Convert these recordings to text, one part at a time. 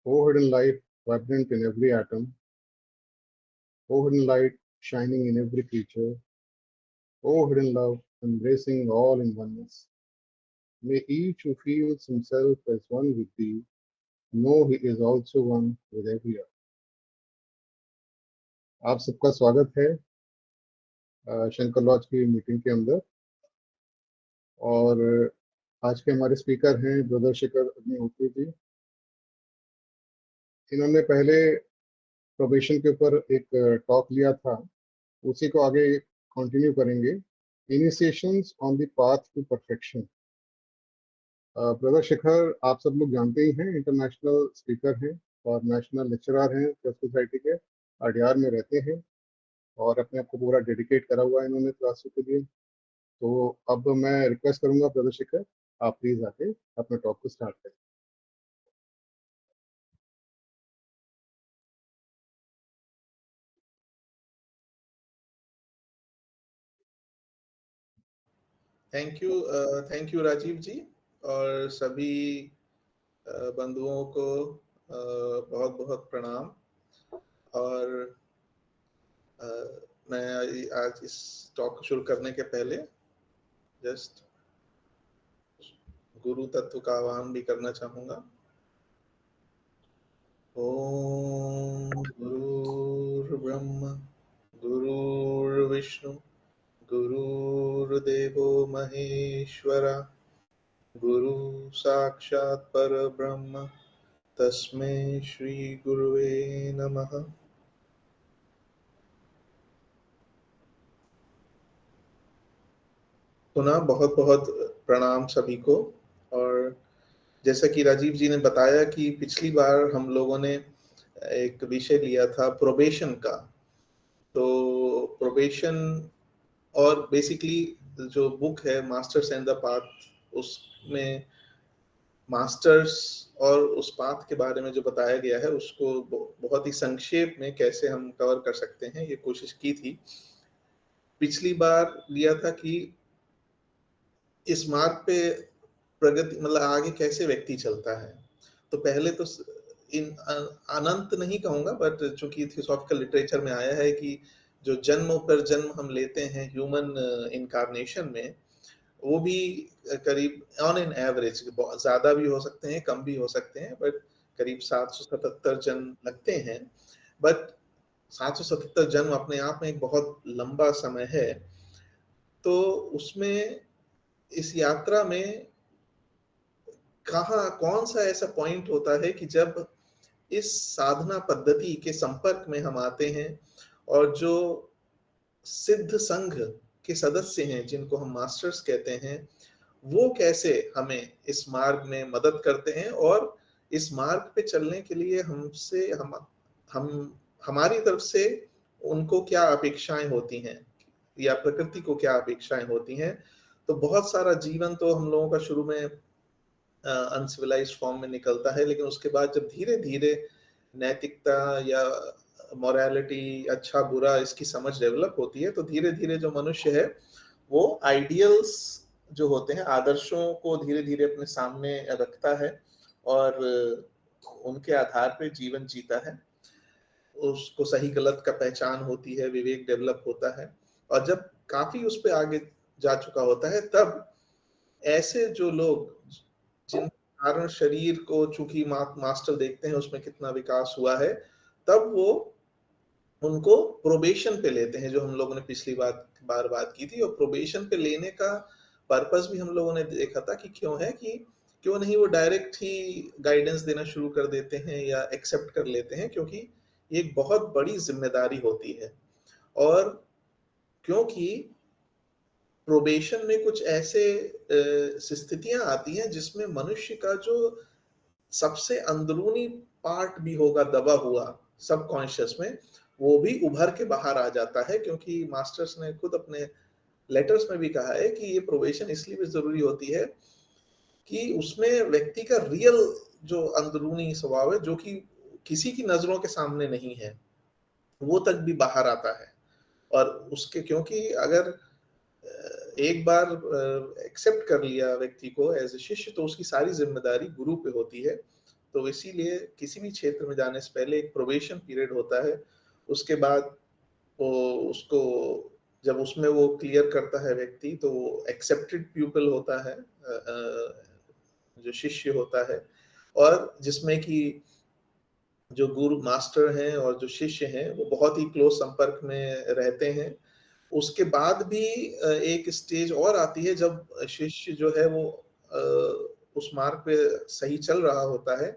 O hidden light, vibrant in every atom. O hidden light, shining in every creature. O hidden love, embracing all in oneness. May each who feels himself as one with thee know he is also one with every other. आप सबका स्वागत है Shankar laws की meeting के अंदर। और आज के हमारे स्पीकर हैं ब्रदर शिखर अग्निहोत्री जी। इन्होंने पहले प्रोबेशन के ऊपर एक टॉक लिया था, उसी को आगे कंटिन्यू करेंगे। Initiations on the path to perfection. Brother Shikhar आप सब लोग जानते ही हैं, इंटरनेशनल स्पीकर हैं और नेशनल लेक्चरर हैं, ट्रस्ट सोसाइटी के अडियार में रहते हैं और अपने आप को पूरा डेडिकेट करा हुआ है इन्होंने क्लासों के लिए। तो अब मैं रिक्वेस्ट करूंगा ब्रदर शिखर, आप प्लीज आके अपने टॉक को स्टार्ट करें। थैंक यू राजीव जी, और सभी बंधुओं को बहुत बहुत प्रणाम। और मैं आज इस टॉक शुरू करने के पहले जस्ट गुरु तत्व का आह्वान भी करना चाहूंगा। ओम गुरुर्ब्रह्मा गुरुर्विष्णु गुरुर्देवो महेश्वरा गुरु साक्षात् परब्रह्म तस्मै श्री गुरुवे नमः। पुनः बहुत बहुत प्रणाम सभी को। और जैसा कि राजीव जी ने बताया कि पिछली बार हम लोगों ने एक विषय लिया था प्रोबेशन का। तो प्रोबेशन और बेसिकली जो बुक है मास्टर्स एंड द पाथ, उसमें मास्टर्स और उस पाथ के बारे में जो बताया गया है उसको बहुत ही संक्षेप में कैसे हम कवर कर सकते हैं, ये कोशिश की थी। पिछली बार लिया था कि इस मार्ग पे प्रगति मतलब आगे कैसे व्यक्ति चलता है। तो पहले तो इन अनंत नहीं कहूंगा, बट चूंकि थियोसॉफिकल लिटरेचर में आया है कि जो जन्म पर जन्म हम लेते हैं ह्यूमन इनकारनेशन में, वो भी करीब ऑन एन एवरेज ज्यादा भी हो सकते हैं, कम भी हो सकते हैं, बट करीब 777 जन्म लगते हैं। बट 777 जन्म अपने आप में एक बहुत लंबा समय है। तो उसमें इस यात्रा में कौन सा ऐसा पॉइंट होता है कि जब इस साधना पद्धति के संपर्क में हम आते हैं और जो सिद्ध संघ के सदस्य हैं जिनको हम मास्टर्स कहते हैं, वो कैसे हमें इस मार्ग में मदद करते हैं और इस मार्ग पे चलने के लिए हमसे हम हमारी तरफ से उनको क्या अपेक्षाएं होती हैं या प्रकृति को क्या अपेक्षाएं होती हैं। तो बहुत सारा जीवन तो हम लोगों का शुरू में अनसिविलाइज्ड फॉर्म में निकलता है, लेकिन उसके बाद जब धीरे धीरे नैतिकता या मोरालिटी, अच्छा बुरा, इसकी समझ डेवलप होती है, तो धीरे धीरे जो मनुष्य है वो आइडियल्स जो होते हैं, आदर्शों को धीरे धीरे अपने सामने रखता है और उनके आधार पे जीवन जीता है। उसको सही गलत का पहचान होती है, विवेक डेवलप होता है। और जब काफी उस पे आगे जा चुका होता है, तब ऐसे जो लोग जिन कारण शरीर को चूंकि मास्टर देखते हैं उसमें कितना विकास हुआ है, तब वो उनको प्रोबेशन पे लेते हैं, जो हम लोगों ने पिछली बार बात की थी। और प्रोबेशन पे लेने का पर्पस भी हम लोगों ने देखा था कि क्यों है, कि क्यों नहीं वो डायरेक्ट ही गाइडेंस देना शुरू कर देते हैं या एक्सेप्ट कर लेते हैं, क्योंकि ये एक बहुत बड़ी जिम्मेदारी होती है। और क्योंकि प्रोबेशन में कुछ ऐसे स्थितियां आती हैं जिसमें मनुष्य का जो सबसे अंदरूनी पार्ट भी होगा दबा हुआ सबकॉन्शियस में, वो भी उभर के बाहर आ जाता है। क्योंकि मास्टर्स ने खुद अपने लेटर्स में भी कहा है कि ये प्रोबेशन इसलिए भी जरूरी होती है कि उसमें व्यक्ति का रियल जो अंदरूनी स्वभाव है, जो कि किसी की नजरों के सामने नहीं है, वो तक भी बाहर आता है। और उसके क्योंकि अगर एक बार एक्सेप्ट कर लिया व्यक्ति को एज ए शिष्य, तो उसकी सारी जिम्मेदारी गुरु पे होती है। तो इसीलिए किसी भी क्षेत्र में जाने से पहले एक प्रोबेशन पीरियड होता है। उसके बाद वो उसको जब उसमें वो क्लियर करता है व्यक्ति, तो वो एक्सेप्टेड प्यूपिल होता है, जो शिष्य होता है, और जिसमें कि जो गुरु मास्टर हैं और जो शिष्य हैं वो बहुत ही क्लोज संपर्क में रहते हैं। उसके बाद भी एक स्टेज और आती है जब शिष्य जो है वो उस मार्ग पे सही चल रहा होता है,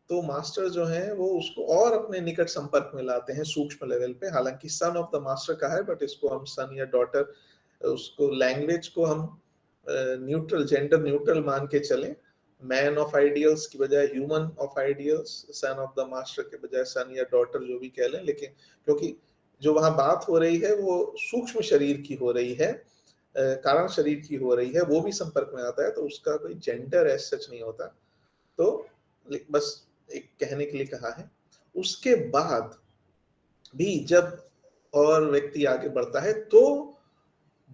तो मास्टर जो हैं वो उसको और अपने निकट संपर्क में लाते हैं सूक्ष्म लेवल पे। हालांकि सन ऑफ द मास्टर का है, बट इसको हम सन या डॉटर, उसको लैंग्वेज को हम न्यूट्रल, जेंडर न्यूट्रल मान के चलें। मैन ऑफ आइडियल्स की बजाय human of ideals, son of the master के बजाय सन या डॉटर जो भी कह लें, लेकिन क्योंकि जो वहां बात हो रही है वो सूक्ष्म शरीर की हो रही है, कारण शरीर की हो रही है, वो भी संपर्क में आता है, तो उसका कोई जेंडर एज सच नहीं होता। तो बस एक कहने के लिए कहा है। उसके बाद भी जब और व्यक्ति आगे बढ़ता है तो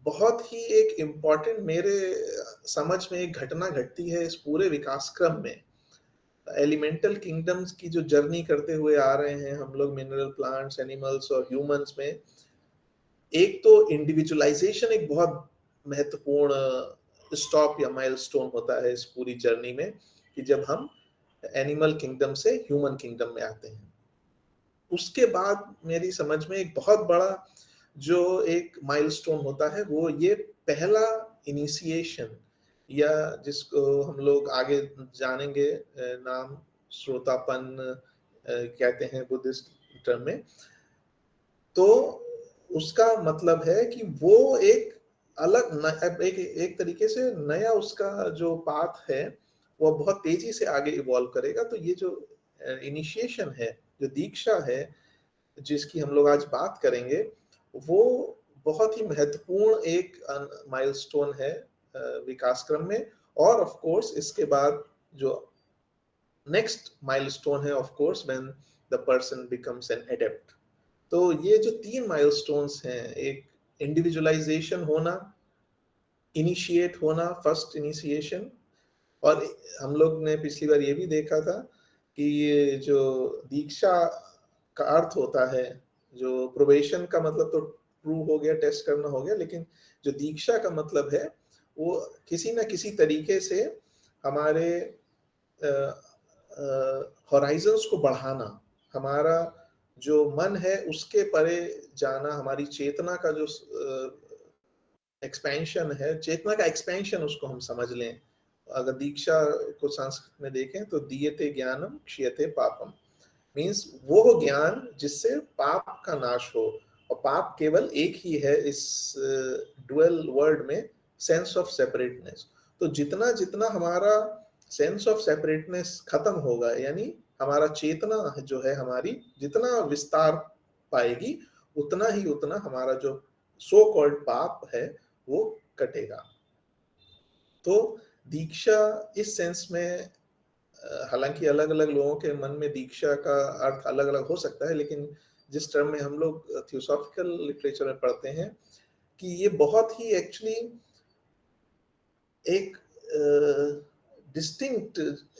बहुत ही एक इम्पॉर्टेंट मेरे समझ में एक घटना घटती है इस पूरे विकास क्रम में। एलिमेंटल किंगडम्स की जो जर्नी करते हुए आ रहे हैं हम लोग, मिनरल, प्लांट्स, एनिमल्स और ह्यूमंस में, एक तो इंडिविजुअलाइजेशन एक बहुत महत्वपूर्ण स्टॉप या माइलस्टोन होता है इस पूरी जर्नी में, कि जब हम एनिमल किंगडम से ह्यूमन किंगडम में आते हैं। उसके बाद मेरी समझ में एक बहुत बड़ा जो एक माइलस्टोन होता है वो ये पहला इनिशिएशन, या जिसको हम लोग आगे जानेंगे, नाम श्रोतापन कहते हैं बुद्धिस्ट टर्म में। तो उसका मतलब है कि वो एक अलग एक तरीके से नया उसका जो पाथ है वो बहुत तेजी से आगे इवॉल्व करेगा। तो ये जो इनिशिएशन है, जो दीक्षा है, जिसकी हम लोग आज बात करेंगे, वो बहुत ही महत्वपूर्ण एक माइलस्टोन है विकास क्रम में। और ऑफ कोर्स इसके बाद जो नेक्स्ट माइलस्टोन है, of course when the person becomes an adept. तो ये जो 3 माइलस्टोन्स हैं, एक इंडिविजुअलाइजेशन होना, इनिशिएट होना, फर्स्ट इनिशिएशन, और हम लोग ने पिछली बार ये भी देखा था कि ये जो दीक्षा का अर्थ होता है, जो प्रोबेशन का मतलब तो प्रूव हो गया, टेस्ट करना हो गया, लेकिन जो दीक्षा का मतलब है वो किसी ना किसी तरीके से हमारे हॉराइजन्स को बढ़ाना, हमारा जो मन है उसके परे जाना, हमारी चेतना का जो एक्सपेंशन है, चेतना का एक्सपेंशन उसको हम समझ लें। अगर दीक्षा को संस्कृत में देखें तो दीयते ज्ञानम क्षीयते पापम, मीन्स वो ज्ञान जिससे पाप का नाश हो। और पाप केवल एक ही है इस डुअल वर्ड में, सेंस ऑफ सेपरेटनेस। तो जितना जितना हमारा सेंस ऑफ सेपरेटनेस खत्म होगा, यानी हमारा चेतना जो है हमारी जितना विस्तार पाएगी, उतना ही उतना हमारा जो सो कॉल्ड पाप है वो कटेगा। तो दीक्षा इस सेंस में, हालांकि अलग अलग लोगों के मन में दीक्षा का अर्थ अलग अलग हो सकता है, लेकिन जिस टर्म में हम लोग थियोसॉफिकल लिटरेचर में पढ़ते हैं कि ये बहुत ही एक्चुअली एक डिस्टिंक्ट,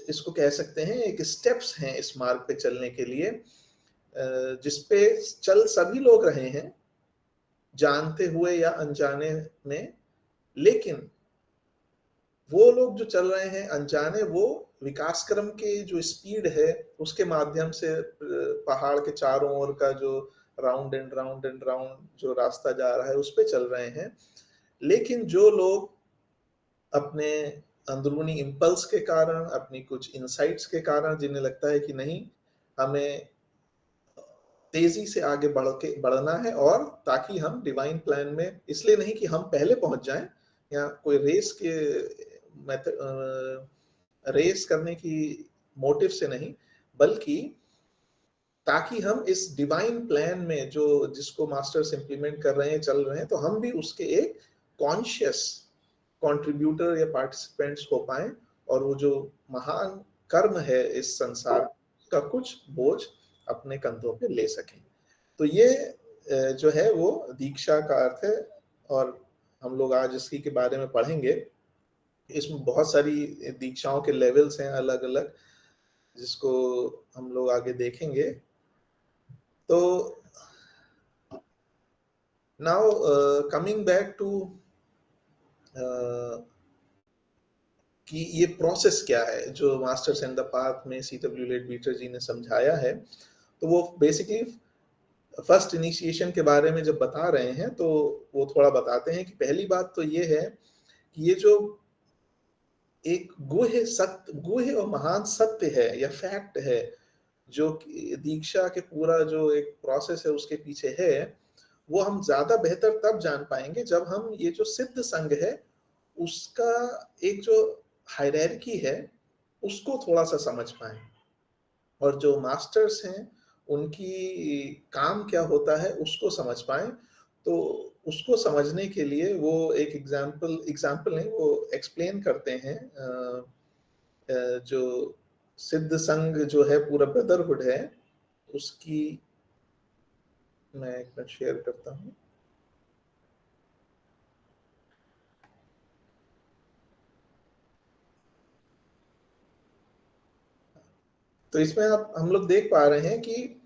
इसको कह सकते हैं, एक स्टेप्स हैं इस मार्ग पे चलने के लिए, जिसपे चल सभी लोग रहे हैं, जानते हुए या अनजाने में। लेकिन वो लोग जो चल रहे हैं अनजाने, वो विकास क्रम के जो स्पीड है उसके माध्यम से पहाड़ के चारों ओर का जो round and round and round जो रास्ता जा रहा है उस पे चल रहे हैं। लेकिन जो लोग अपने अंदरूनी इम्पल्स के कारण, अपनी कुछ इंसाइट्स के कारण, जिन्हें लगता है कि नहीं, हमें तेजी से आगे बढ़ना है, और ताकि हम डिवाइन प्लान में, इसलिए नहीं कि हम पहले पहुंच जाएं या कोई रेस करने की मोटिव से नहीं, बल्कि ताकि हम इस डिवाइन प्लान में जो जिसको मास्टर्स इंप्लीमेंट कर रहे हैं, चल रहे हैं, तो हम भी उसके एक कॉन्शियस कंट्रीब्यूटर या पार्टिसिपेंट्स हो पाए, और वो जो महान कर्म है इस संसार का कुछ बोझ अपने कंधों पे ले सकें। तो ये जो है वो दीक्षा का अर्थ है, और हम लोग आज इसी के बारे में पढ़ेंगे। इसमें बहुत सारी दीक्षाओं के लेवल्स हैं अलग अलग, जिसको हम लोग आगे देखेंगे। तो नाउ कमिंग बैक टू कि ये प्रोसेस क्या है जो मास्टर्स एंड द पाथ में C.W. लेडबीटर जी ने समझाया है। तो वो बेसिकली फर्स्ट इनिशिएशन के बारे में जब बता रहे हैं तो वो थोड़ा बताते हैं कि पहली बात तो ये है कि ये जो एक गुह्य और महान सत्य है या फैक्ट है जो दीक्षा के पूरा जो एक प्रोसेस है उसके पीछे है, वो हम ज्यादा बेहतर तब जान पाएंगे जब हम ये जो सिद्ध संघ है उसका एक जो हायरार्की है उसको थोड़ा सा समझ पाए, और जो मास्टर्स हैं उनकी काम क्या होता है उसको समझ पाए। तो उसको समझने के लिए वो एक एग्जाम्पल नहीं, वो एक्सप्लेन करते हैं जो सिद्ध संघ जो है पूरा ब्रदरहुड है उसकी, मैं एक मिनट शेयर करता हूँ। तो इसमें आप हम लोग देख पा रहे हैं कि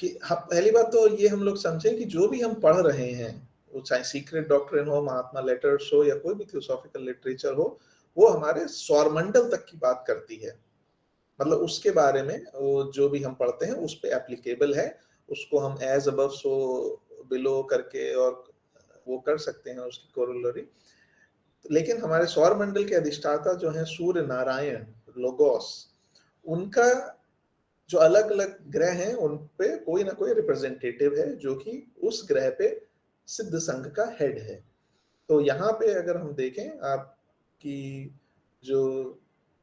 पहली बात तो ये हम लोग समझें कि जो भी हम पढ़ रहे हैं, वो चाहे सीक्रेट डॉक्ट्रिन हो, महात्मा लेटर्स हो, या कोई भी थियोसॉफिकल लिटरेचर हो, वो हमारे सौरमंडल तक की बात करती है। मतलब उसके बारे में वो जो भी हम पढ़ते हैं उस पे एप्लीकेबल है, उसको हम एज अबव सो बिलो करके और वो कर सकते हैं उसकी कोरोलरी। लेकिन हमारे सौरमंडल के अधिष्ठाता जो हैं सूर्य नारायण लोगोस, उनका जो अलग अलग ग्रह हैं उन पे कोई ना कोई रिप्रेजेंटेटिव है जो कि उस ग्रह पे सिद्ध संघ का हेड है। तो यहाँ पे अगर हम देखें आप कि जो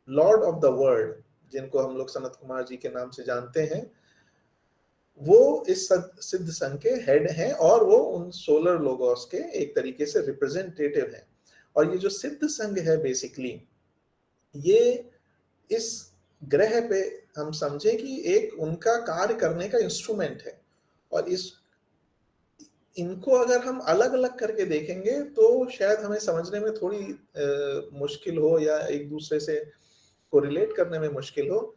लॉर्ड ऑफ द वर्ल्ड, जिनको हम लोग सनत कुमार जी के नाम से जानते हैं, वो इस सिद्ध संघ के हेड हैं और वो उन सोलर लोगोस के एक तरीके से रिप्रेजेंटेटिव हैं। और ये जो सिद्ध संघ है बेसिकली ये इस ग्रह पे हम समझे कि एक उनका कार्य करने का इंस्ट्रूमेंट है। और इस इनको अगर हम अलग अलग करके देखेंगे तो शायद हमें समझने में थोड़ी मुश्किल हो या एक दूसरे से कोरिलेट करने में मुश्किल हो।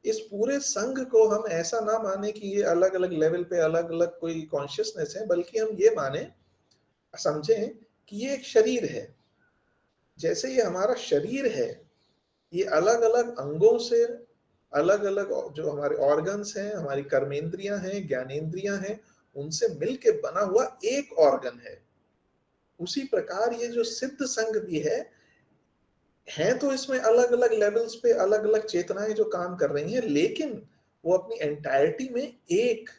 इस पूरे संघ को हम ऐसा ना माने कि ये अलग अलग लेवल पे अलग अलग कोई कॉन्शियसनेस है, बल्कि हम ये माने समझें कि ये एक शरीर है। जैसे ये हमारा शरीर है, ये अलग अलग अंगों से, अलग अलग जो हमारे ऑर्गन्स हैं, हमारी कर्मेंद्रियां हैं, ज्ञानेंद्रियां हैं, उनसे मिलके बना हुआ एक ऑर्गन है। उसी प्रकार ये जो सिद्ध संघ भी है तो इसमें अलग अलग लेवल्स पे अलग अलग चेतनाएं जो काम कर रही हैं, लेकिन वो अपनी एंटायरिटी में एक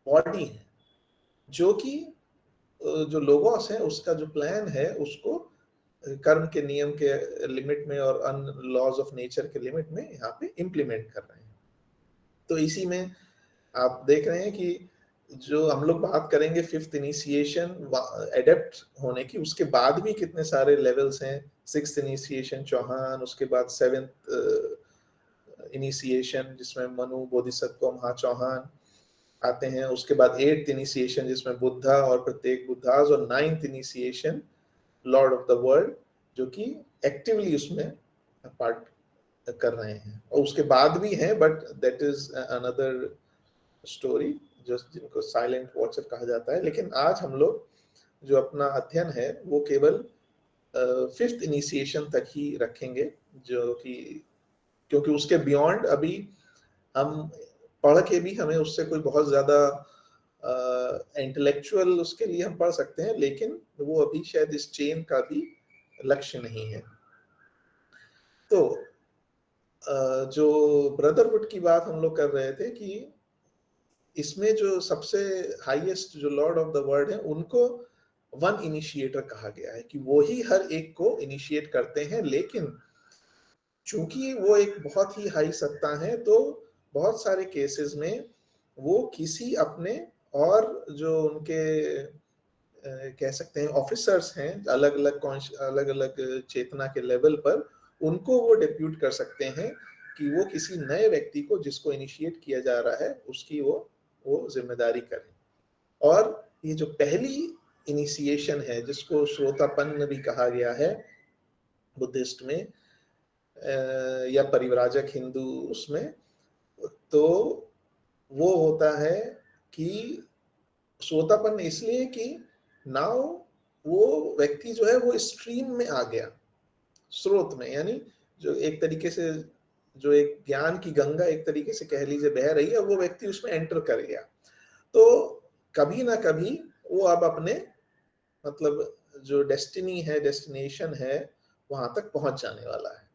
बॉडी है जो कि जो लोगोस है उसका जो प्लान है उसको कर्म के नियम के लिमिट में और अन लॉज ऑफ नेचर के लिमिट में यहाँ पे इम्प्लीमेंट कर रहे हैं। तो इसी में आप देख रहे हैं कि जो हम लोग बात करेंगे फिफ्थ इनिशिएशन एडेप्ट होने की, उसके बाद भी कितने सारे लेवल्स हैं। सिक्स्थ इनिशिएशन चौहान, उसके बाद सेवेंथ इनिशिएशन जिसमें मनु बोधिसत्व महा चौहान आते हैं, उसके बाद एट्थ इनिशिएशन जिसमें बुद्धा और प्रत्येक बुद्धाज, और ninth initiation Lord of the world जो कि एक्टिवली उसमें पार्ट कर रहे हैं। और उसके बाद भी हैं but that is another story, जो जिनको साइलेंट वॉचर कहा जाता है। लेकिन आज हम लोग जो अपना अध्ययन है वो केवल फिफ्थ इनिशिएशन तक ही रखेंगे, जो कि क्योंकि उसके बियॉन्ड अभी हम पढ़ के भी हमें उससे कोई बहुत ज्यादा इंटेलेक्चुअल उसके लिए हम पढ़ सकते हैं, लेकिन वो अभी शायद इस चेन का भी लक्ष्य नहीं है। तो जो ब्रदरहुड की बात हम लोग कर रहे थे कि इसमें जो सबसे हाईएस्ट जो लॉर्ड ऑफ द वर्ल्ड है उनको वन इनिशिएटर कहा गया है कि वो ही हर एक को इनिशिएट करते हैं। लेकिन चूंकि वो एक बहुत ही हाई सत्ता है तो बहुत सारे केसेस में वो किसी अपने और जो उनके कह सकते हैं ऑफिसर्स हैं अलग अलग चेतना के लेवल पर, उनको वो डिप्यूट कर सकते हैं कि वो किसी नए व्यक्ति को जिसको इनिशिएट किया जा रहा है उसकी वो जिम्मेदारी करें। और ये जो पहली इनिशिएशन है जिसको श्रोतापन्न भी कहा गया है बुद्धिस्ट में, या परिव्राजक हिंदू उसमें, तो वो होता है कि श्रोतापन्न इसलिए कि नाउ वो व्यक्ति जो है वो स्ट्रीम में आ गया, स्रोत में, यानी जो एक तरीके से जो एक ज्ञान की गंगा एक तरीके से कह लीजिए बह रही है, वो व्यक्ति उसमें एंटर कर गया। तो कभी ना कभी वो अब अपने मतलब जो डेस्टिनी है, डेस्टिनेशन है, वहां तक पहुंच जाने वाला है।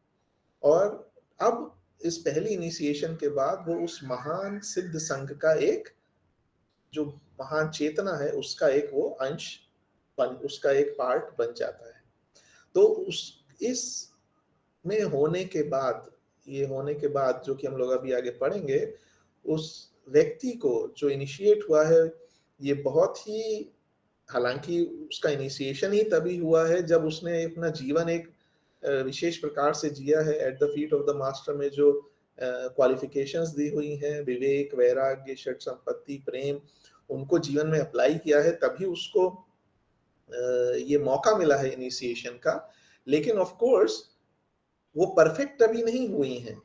और अब इस पहली इनिशिएशन के बाद वो उस महान सिद्ध संघ का एक जो महान चेतना है उसका एक वो अंश उसका एक पार्ट बन जाता है। तो उस इस में होने के बाद, ये होने के बाद जो कि हम लोग अभी आगे पढ़ेंगे, उस व्यक्ति को जो इनिशिएट हुआ है, ये बहुत ही, हालांकि उसका इनिशिएशन ही तभी हुआ है जब उसने अपना जीवन एक विशेष प्रकार से जिया है eight the feet of the master में, जो क्वालिफिकेशंस दी हुई हैं, विवेक, वैराग्य, षट संपत्ति, प्रेम, उनको जीवन में अप्लाई किया है, तभी उसको ये मौका मिला है इनिशिएशन का। लेकिन ऑफ कोर्स वो परफेक्ट अभी नहीं हुई हैं,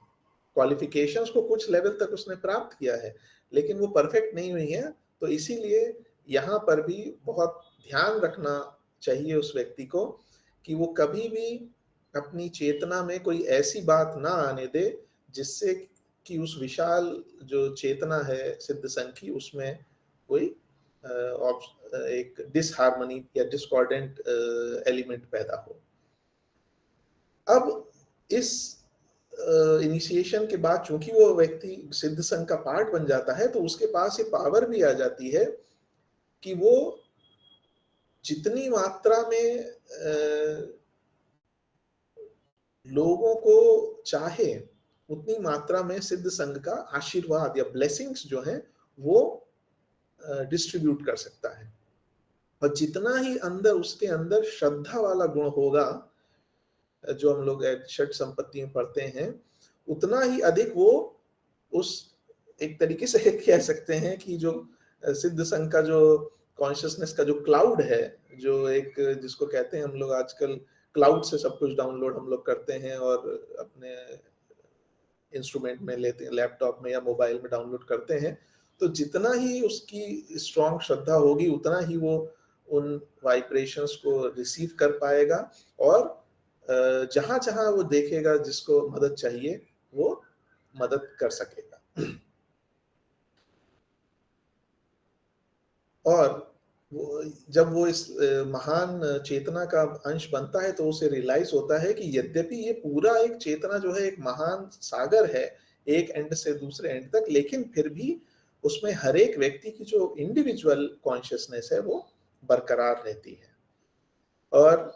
क्वालिफिकेशंस को कुछ लेवल तक उसने प्राप्त किया है, लेकिन वो परफेक्ट नहीं हुई है। तो इसीलिए यहाँ पर भी बहुत ध्यान रखना चाहिए उस व्यक्ति को कि वो कभी भी अपनी चेतना में कोई ऐसी बात ना आने दे जिससे कि उस विशाल जो चेतना है सिद्ध संघ की, उसमें कोई एक डिसहार्मनी या डिस्कॉर्डेंट एलिमेंट पैदा हो। अब इस इनिशिएशन के बाद चूंकि वो व्यक्ति सिद्ध संघ का पार्ट बन जाता है, तो उसके पास ये पावर भी आ जाती है कि वो जितनी मात्रा में लोगों को चाहे उतनी मात्रा में सिद्ध संघ का आशीर्वाद या ब्लेसिंग्स जो है वो डिस्ट्रीब्यूट कर सकता है। और जितना ही अंदर उसके अंदर श्रद्धा वाला गुण होगा, जो हम लोग षट संपत्ति में पढ़ते हैं, उतना ही अधिक वो उस एक तरीके से कह सकते हैं कि जो सिद्ध संघ का जो कॉन्शियसनेस का जो क्लाउड है, जो एक जिसको कहते हैं हम लोग आजकल क्लाउड से सब कुछ डाउनलोड हम लोग करते हैं और अपने इंस्ट्रूमेंट में लेते हैं, लैपटॉप में या मोबाइल में डाउनलोड करते हैं, तो जितना ही उसकी स्ट्रॉन्ग श्रद्धा होगी उतना ही वो उन वाइब्रेशंस को रिसीव कर पाएगा, और जहां जहां वो देखेगा जिसको मदद चाहिए वो मदद कर सकेगा। और जब वो इस महान चेतना का अंश बनता है तो उसे रियलाइज होता है कि यद्यपि ये पूरा एक चेतना जो है एक महान सागर है एक एंड से दूसरे एंड तक, लेकिन फिर भी उसमें हर एक व्यक्ति की जो इंडिविजुअल कॉन्शियसनेस है वो बरकरार रहती है। और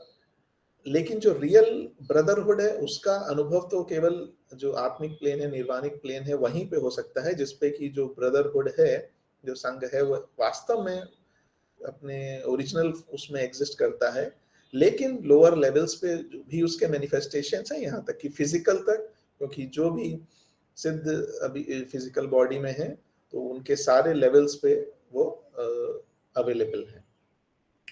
लेकिन जो रियल ब्रदरहुड है उसका अनुभव तो केवल जो आत्मिक प्लेन है, निर्वाणिक प्लेन है, वहीं पे हो सकता है, जिसपे कि जो ब्रदरहुड है, जो संघ है, वो वास्तव में अपने ओरिजिनल उसमें एग्जिस्ट करता है। लेकिन लोअर लेवल्स पे भी उसके मैनिफेस्टेशंस हैं, यहाँ तक कि फिजिकल तक, क्योंकि जो भी सिद्ध अभी फिजिकल बॉडी में है तो उनके सारे लेवल्स पे वो अवेलेबल है।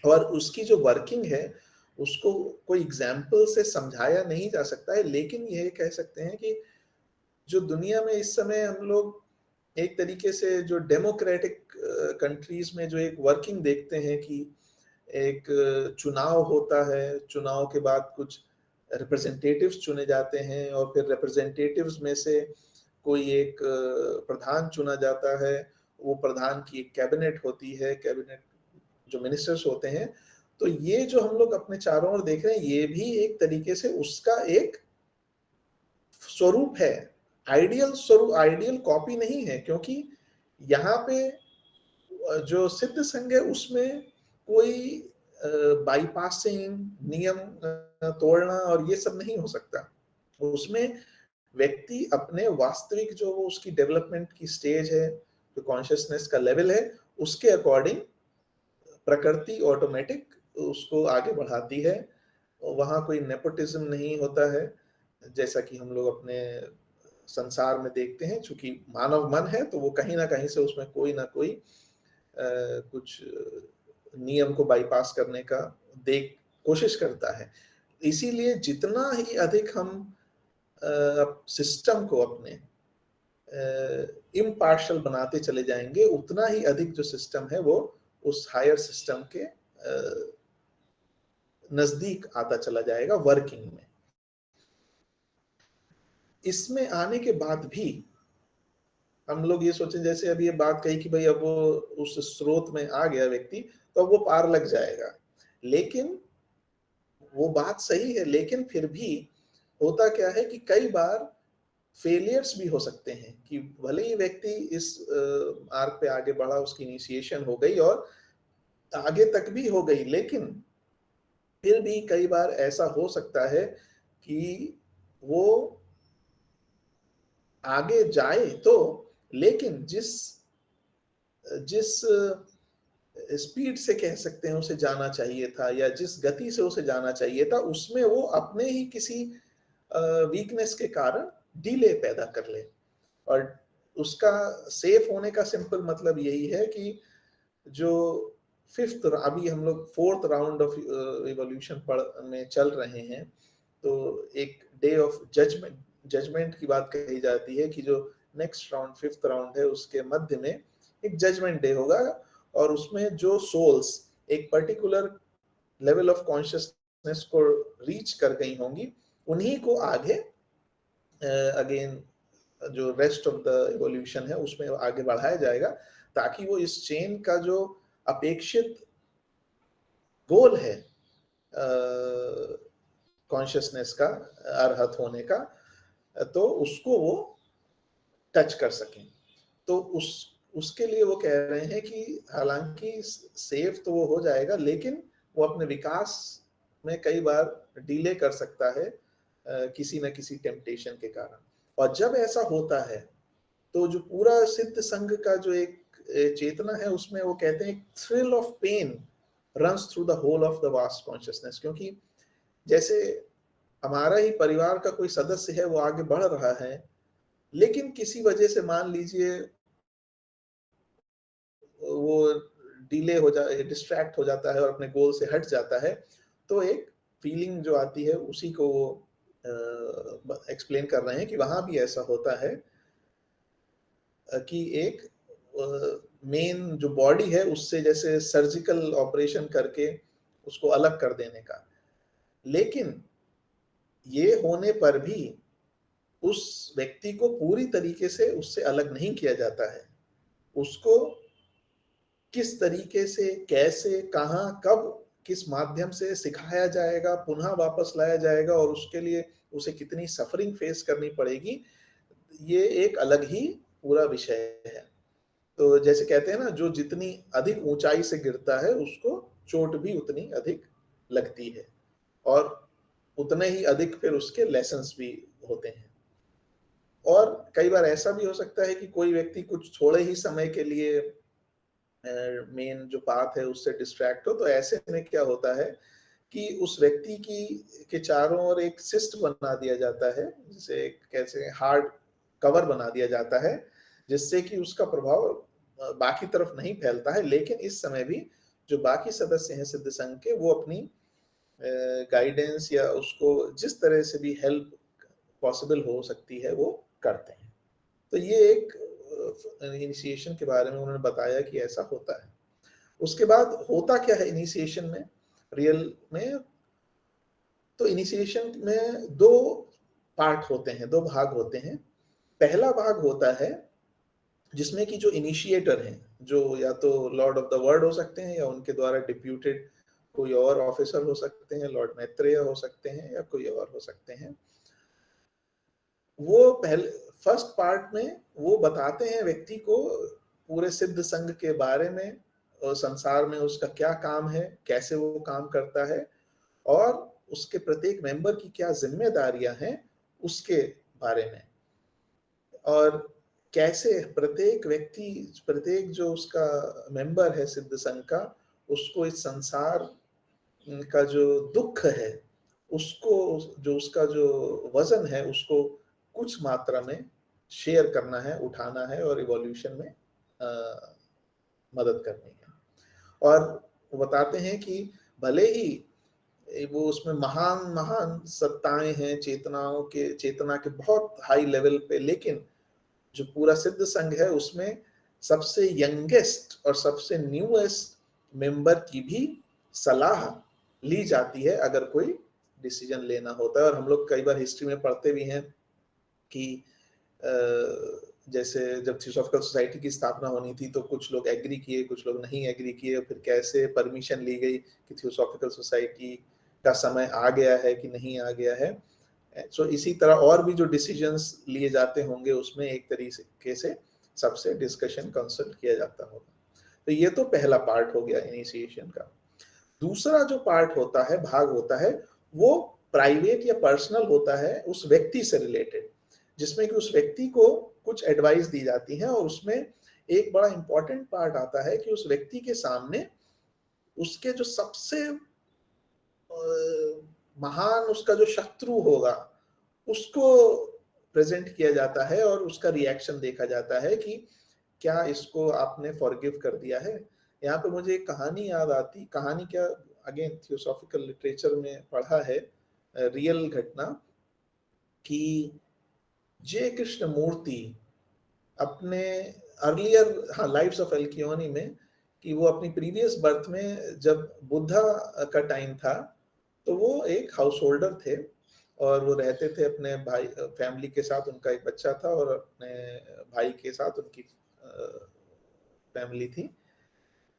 और उसकी जो वर्किंग है उसको कोई एग्जाम्पल से समझाया नहीं जा सकता है, लेकिन यह कह सकते हैं कि जो दुनिया में इस समय हम लोग एक तरीके से जो डेमोक्रेटिक कंट्रीज में जो एक वर्किंग देखते हैं कि एक चुनाव होता है, चुनाव के बाद कुछ रिप्रेजेंटेटिव्स चुने जाते हैं और फिर रिप्रेजेंटेटिव्स में से कोई एक प्रधान चुना जाता है, वो प्रधान की एक कैबिनेट होती है, कैबिनेट जो मिनिस्टर्स होते हैं। तो ये जो हम लोग अपने चारों ओर देख रहे हैं ये भी एक तरीके से उसका एक स्वरूप है, आइडियल स्वरूप, आइडियल कॉपी नहीं है, क्योंकि यहाँ पे जो सिद्ध संघ है उसमें कोई बाईपासिंग, नियम तोड़ना और ये सब नहीं हो सकता। उसमें व्यक्ति अपने वास्तविक जो वो उसकी डेवलपमेंट की स्टेज है, जो कॉन्शियसनेस का लेवल है, उसके अकॉर्डिंग प्रकृति ऑटोमेटिक उसको आगे बढ़ाती है। वहां कोई नेपोटिज्म नहीं होता है, जैसा कि हम लोग अपने संसार में देखते हैं। चूंकि मानव मन है तो वो कहीं ना कहीं से उसमें कोई ना कोई कुछ नियम को बाईपास करने का कोशिश करता है। इसीलिए जितना ही अधिक हम सिस्टम को अपने इम्पार्शल बनाते चले जाएंगे, उतना ही अधिक जो सिस्टम है वो उस हायर सिस्टम के नजदीक आता चला जाएगा वर्किंग में। इसमें आने के बाद भी हम लोग ये सोचें, जैसे अभी ये बात कही कि भाई अब वो उस स्रोत में आ गया व्यक्ति तो अब वो पार लग जाएगा, लेकिन वो बात सही है, लेकिन फिर भी होता क्या है कि कई बार फेलियर्स भी हो सकते हैं कि भले ही व्यक्ति इस आर्क पे आगे बढ़ा, उसकी इनिशिएशन हो गई और आगे तक भी हो गई, लेकिन फिर भी कई बार ऐसा हो सकता है कि वो आगे जाए तो, लेकिन जिस जिस स्पीड से कह सकते हैं उसे जाना चाहिए था या जिस गति से उसे जाना चाहिए था, उसमें वो अपने ही किसी वीकनेस के कारण डिले पैदा कर ले। और उसका सेफ होने का सिंपल मतलब यही है कि जो फिफ्थ, अभी हम लोग फोर्थ राउंड ऑफ इवोल्यूशन में चल रहे हैं, तो एक डे ऑफ जजमेंट की बात कही जाती है कि जो नेक्स्ट राउंड, फिफ्थ राउंड है, उसके मध्य में एक जजमेंट डे होगा और उसमें जो सोल्स एक पर्टिकुलर लेवल ऑफ कॉन्शियसनेस को रीच कर गई होंगी, उन्हीं को आगे अगेन जो रेस्ट ऑफ द इवोल्यूशन है उसमें आगे बढ़ाया जाएगा, ताकि वो इस चेन का जो अपेक्षित गोल है कॉन्शियसनेस का, अरहत होने का, तो उसको वो टच कर सकें। तो उसके लिए वो कह रहे हैं कि हालांकि सेफ तो वो हो जाएगा, लेकिन वो अपने विकास में कई बार डिले कर सकता है किसी न किसी टेम्पटेशन के कारण। और जब ऐसा होता है तो जो पूरा सिद्ध संघ का जो एक चेतना है, उसमें वो कहते हैं thrill of pain runs through the whole of the vast consciousness. क्योंकि जैसे हमारा ही परिवार का कोई सदस्य है, वो आगे बढ़ रहा है, लेकिन किसी वजह से मान लीजिए वो डिले हो जाए, डिस्ट्रैक्ट हो जाता है और अपने गोल से हट जाता है, तो एक फीलिंग जो आती है उसी को वो एक्सप्लेन कर रहे हैं कि वहां भी ऐसा होता है कि एक मेन जो बॉडी है उससे जैसे सर्जिकल ऑपरेशन करके उसको अलग कर देने का, लेकिन ये होने पर भी उस व्यक्ति को पूरी तरीके से उससे अलग नहीं किया जाता है। उसको किस तरीके से, कैसे, कहाँ, कब, किस माध्यम से सिखाया जाएगा, पुनः वापस लाया जाएगा और उसके लिए उसे कितनी सफरिंग फेस करनी पड़ेगी, ये एक अलग ही पूरा विषय है। तो जैसे कहते हैं ना, जो जितनी अधिक ऊंचाई से गिरता है उसको चोट भी उतनी अधिक लगती है और उतने ही अधिक फिर उसके लेसन्स भी होते हैं। और कई बार ऐसा भी हो सकता है कि कोई व्यक्ति कुछ थोड़े ही समय के लिए मेन जो पाथ है उससे डिस्ट्रैक्ट हो, तो ऐसे में क्या होता है कि उस व्यक्ति की के चारों ओर एक सिस्ट बना दिया जाता है, जिसे कैसे हार्ड कवर बना दिया जाता है, जिससे कि उसका प्रभाव बाकी तरफ नहीं फैलता है। लेकिन इस समय भी जो बाकी सदस्य हैं सिद्ध संघ के, वो अपनी गाइडेंस या उसको जिस तरह से भी हेल्प पॉसिबल हो सकती है वो करते हैं। तो ये एक इनिशिएशन के बारे में उन्होंने बताया कि ऐसा होता है। उसके बाद होता क्या है इनिशिएशन में, रियल में, तो इनिशिएशन में दो पार्ट होते हैं, दो भाग होते हैं। पहला भाग होता है जिसमें कि जो इनिशिएटर हैं, जो या तो लॉर्ड ऑफ द वर्ल्ड हो सकते हैं या उनके द्वारा डिप्यूटेड कोई और ऑफिसर हो सकते हैं, लॉर्ड मैत्रेय हो सकते हैं या कोई और हो सकते हैं, वो पहले फर्स्ट पार्ट में वो बताते हैं व्यक्ति को पूरे सिद्ध संघ के बारे में और संसार में उसका क्या काम है, कैसे वो काम करता है और उसके प्रत्येक मेंबर की क्या जिम्मेदारियां हैं उसके बारे में, और कैसे प्रत्येक व्यक्ति, प्रत्येक जो उसका मेंबर है सिद्ध संघ का, उसको इस संसार का जो दुख है उसको, जो उसका जो वजन है उसको कुछ मात्रा में शेयर करना है, उठाना है और इवोल्यूशन में मदद करनी है। और वो बताते हैं कि भले ही वो उसमें महान महान सत्ताएं हैं, चेतना के बहुत हाई लेवल पे, लेकिन जो पूरा सिद्ध संघ है उसमें सबसे यंगेस्ट और सबसे न्यूएस्ट मेंबर की भी सलाह ली जाती है अगर कोई डिसीजन लेना होता है। और हम लोग कई बार हिस्ट्री में पढ़ते भी हैं कि जैसे जब थियोसॉफिकल सोसाइटी की स्थापना होनी थी तो कुछ लोग एग्री किए, कुछ लोग नहीं एग्री किए, फिर कैसे परमिशन ली गई कि थियोसॉफिकल सोसाइटी का समय आ गया है कि नहीं आ गया है। सो इसी तरह और भी जो डिसीजंस लिए जाते होंगे उसमें एक तरीके से सबसे डिस्कशन कंसल्ट किया जाता होगा। तो ये तो पहला पार्ट हो गया इनिशिएशन का। दूसरा जो पार्ट होता है, भाग होता है, वो प्राइवेट या पर्सनल होता है, उस व्यक्ति से रिलेटेड, जिसमें कि उस व्यक्ति को कुछ एडवाइस दी जाती है। और उसमें एक बड़ा इंपॉर्टेंट पार्ट आता है कि उस व्यक्ति के सामने उसके जो सबसे महान उसका जो शत्रु होगा उसको प्रेजेंट किया जाता है और उसका रिएक्शन देखा जाता है कि क्या इसको आपने फॉरगिव कर दिया है। यहाँ पे मुझे एक कहानी याद आती, कहानी क्या, अगेन थियोसॉफिकल लिटरेचर में पढ़ा है, रियल घटना, कि जे कृष्ण मूर्ति अपने अर्लियर, हाँ, लाइव्स ऑफ एल्कियोनी में, कि वो अपनी प्रीवियस बर्थ में जब बुद्धा का टाइम था तो वो एक हाउस होल्डर थे और वो रहते थे अपने भाई फैमिली के साथ, उनका एक बच्चा था और अपने भाई के साथ उनकी फैमिली थी।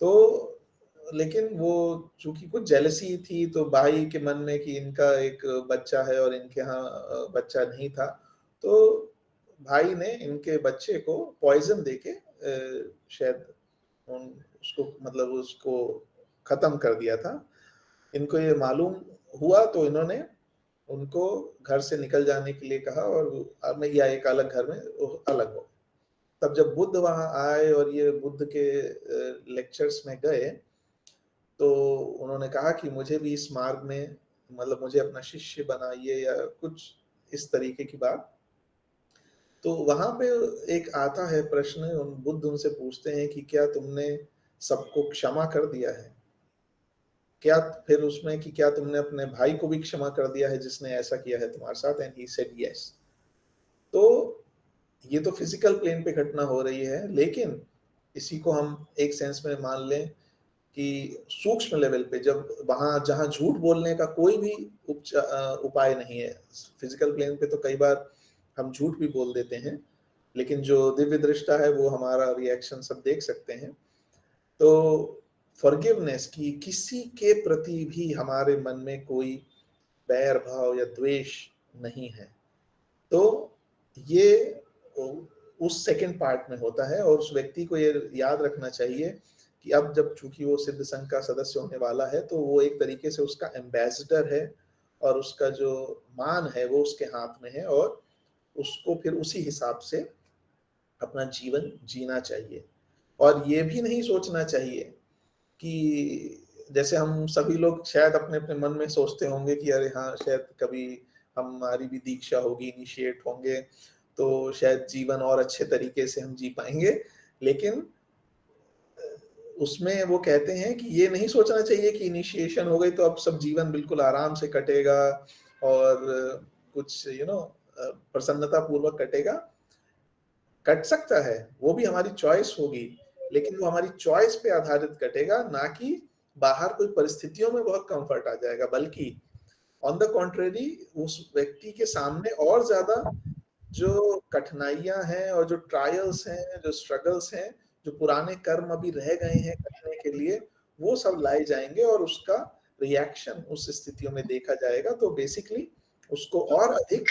तो लेकिन वो चूंकि कुछ जेलसी थी तो भाई के मन में कि इनका एक बच्चा है और इनके यहाँ बच्चा नहीं था, तो भाई ने इनके बच्चे को पॉइजन देके शायद उसको मतलब उसको खत्म कर दिया था। इनको ये मालूम हुआ तो इन्होंने उनको घर से निकल जाने के लिए कहा और मैं या एक अलग घर में अलग हो। तब जब बुद्ध वहां आए और ये बुद्ध के लेक्चर्स में गए तो उन्होंने कहा कि मुझे भी इस मार्ग में, मतलब मुझे अपना शिष्य बनाइए या कुछ इस तरीके की बात। तो वहां पे एक आता है प्रश्न, बुद्ध उनसे पूछते हैं कि क्या तुमने सबको क्षमा कर दिया है, क्या फिर उसमें कि क्या तुमने अपने भाई को भी क्षमा कर दिया है जिसने ऐसा किया है तुम्हारे साथ, एंड ही सेड यस। तो ये तो फिजिकल प्लेन पे घटना हो रही है, लेकिन इसी को हम एक सेंस में मान लें कि सूक्ष्म लेवल पे, जब वहां जहां झूठ बोलने का कोई भी उपाय नहीं है, फिजिकल प्लेन पे तो कई बार हम झूठ भी बोल देते हैं, लेकिन जो दिव्य दृष्टा है वो हमारा रिएक्शन सब देख सकते हैं। तो फॉरगिवनेस की किसी के प्रति भी हमारे मन में कोई बैर भाव या द्वेष नहीं है, तो ये उस सेकंड पार्ट में होता है। और उस व्यक्ति को ये याद रखना चाहिए कि अब जब चूंकि वो सिद्ध संघ का सदस्य होने वाला है तो वो एक तरीके से उसका एम्बेसडर है और उसका जो मान है वो उसके हाथ में है और उसको फिर उसी हिसाब से अपना जीवन जीना चाहिए। और ये भी नहीं सोचना चाहिए कि जैसे हम सभी लोग शायद अपने अपने मन में सोचते होंगे कि अरे हाँ शायद कभी हमारी भी दीक्षा होगी, इनिशिएट होंगे तो शायद जीवन और अच्छे तरीके से हम जी पाएंगे। लेकिन उसमें वो कहते हैं कि ये नहीं सोचना चाहिए कि इनिशिएशन हो गई तो अब सब जीवन बिल्कुल आराम से कटेगा और कुछ प्रसन्नता पूर्वक कटेगा। कट सकता है, वो भी हमारी चॉइस होगी, लेकिन वो हमारी चॉइस पे आधारित कटेगा, ना कि बाहर कोई परिस्थितियों में बहुत कंफर्ट आ जाएगा, बल्कि ऑन द कॉन्ट्रेरी उस व्यक्ति के सामने और ज्यादा जो कठिनाइयां हैं और जो ट्रायल्स हैं, जो स्ट्रगल्स हैं, जो पुराने कर्म अभी रह गए हैं करने के लिए, वो सब लाए जाएंगे और उसका रिएक्शन उस स्थितियों में देखा जाएगा। तो बेसिकली उसको और अधिक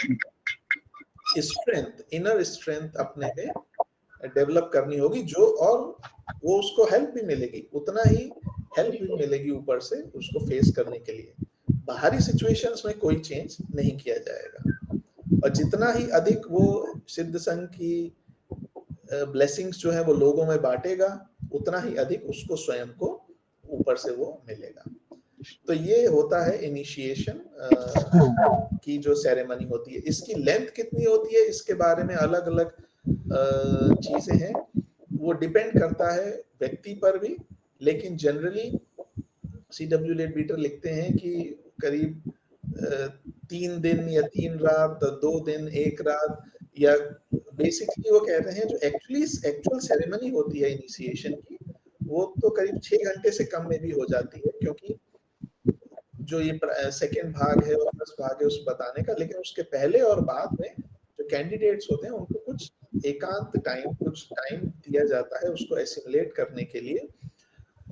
स्ट्रेंथ, इनर स्ट्रेंथ अपने में डेवलप करनी होगी, जो और वो उसको हेल्प भी मिलेगी, उतना ही हेल्प भी मिलेगी ऊपर से उसको फेस करने के लिए। बाहरी सिचुएशंस में कोई चेंज नहीं किया जाएगा और जितना ही अधिक वो सिद्ध संघ की ब्लेसिंग्स जो है वो लोगों में बांटेगा, उतना ही अधिक उसको स्वयं को ऊपर से वो मिलेगा। तो ये होता है इनिशिएशन की जो सेरेमनी होती है। इसकी लेंथ कितनी होती है इसके बारे में अलग अलग चीजें हैं, वो डिपेंड करता है व्यक्ति पर भी, लेकिन जनरली CW लेडबीटर लिखते हैं कि करीब 3 दिन या 3 रात, 2 दिन, 1 रात, या बेसिकली वो कहते हैं जो एक्चुअल सेरेमनी होती है इनिशिएशन की, वो तो करीब 6 घंटे से कम में भी हो जाती है, क्योंकि जो ये सेकंड भाग है और फर्स्ट भाग है उस बताने का, लेकिन उसके पहले और बाद में जो कैंडिडेट्स होते हैं उनको कुछ कुछ टाइम दिया जाता है उसको एसिमुलेट करने के लिए।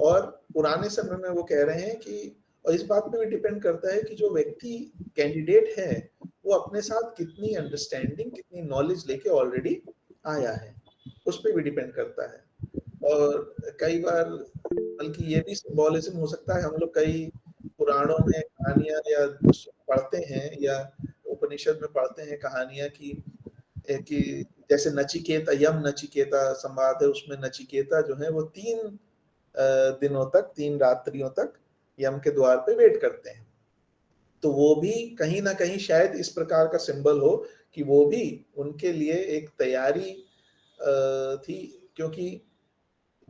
और पुराने समय में वो कह रहे हैं कि, और इस बात पे भी डिपेंड करता है कि जो व्यक्ति कैंडिडेट है वो अपने साथ कितनी अंडरस्टैंडिंग, कितनी नॉलेज लेके ऑलरेडी आया है, उस पे भी डिपेंड करता है। और कई बार बल्कि ये भी सिंबोलिज्म हो सकता है, हम लोग कई पुराणों में कहानियां या पढ़ते हैं या उपनिषद में पढ़ते हैं कहानियां कि जैसे नचिकेता, यम नचिकेता संवाद है, उसमें नचिकेता जो है वो 3 दिनों तक, 3 रात्रियों तक यम के द्वार पे वेट करते हैं। तो वो भी कहीं ना कहीं शायद इस प्रकार का सिंबल हो कि वो भी उनके लिए एक तैयारी थी, क्योंकि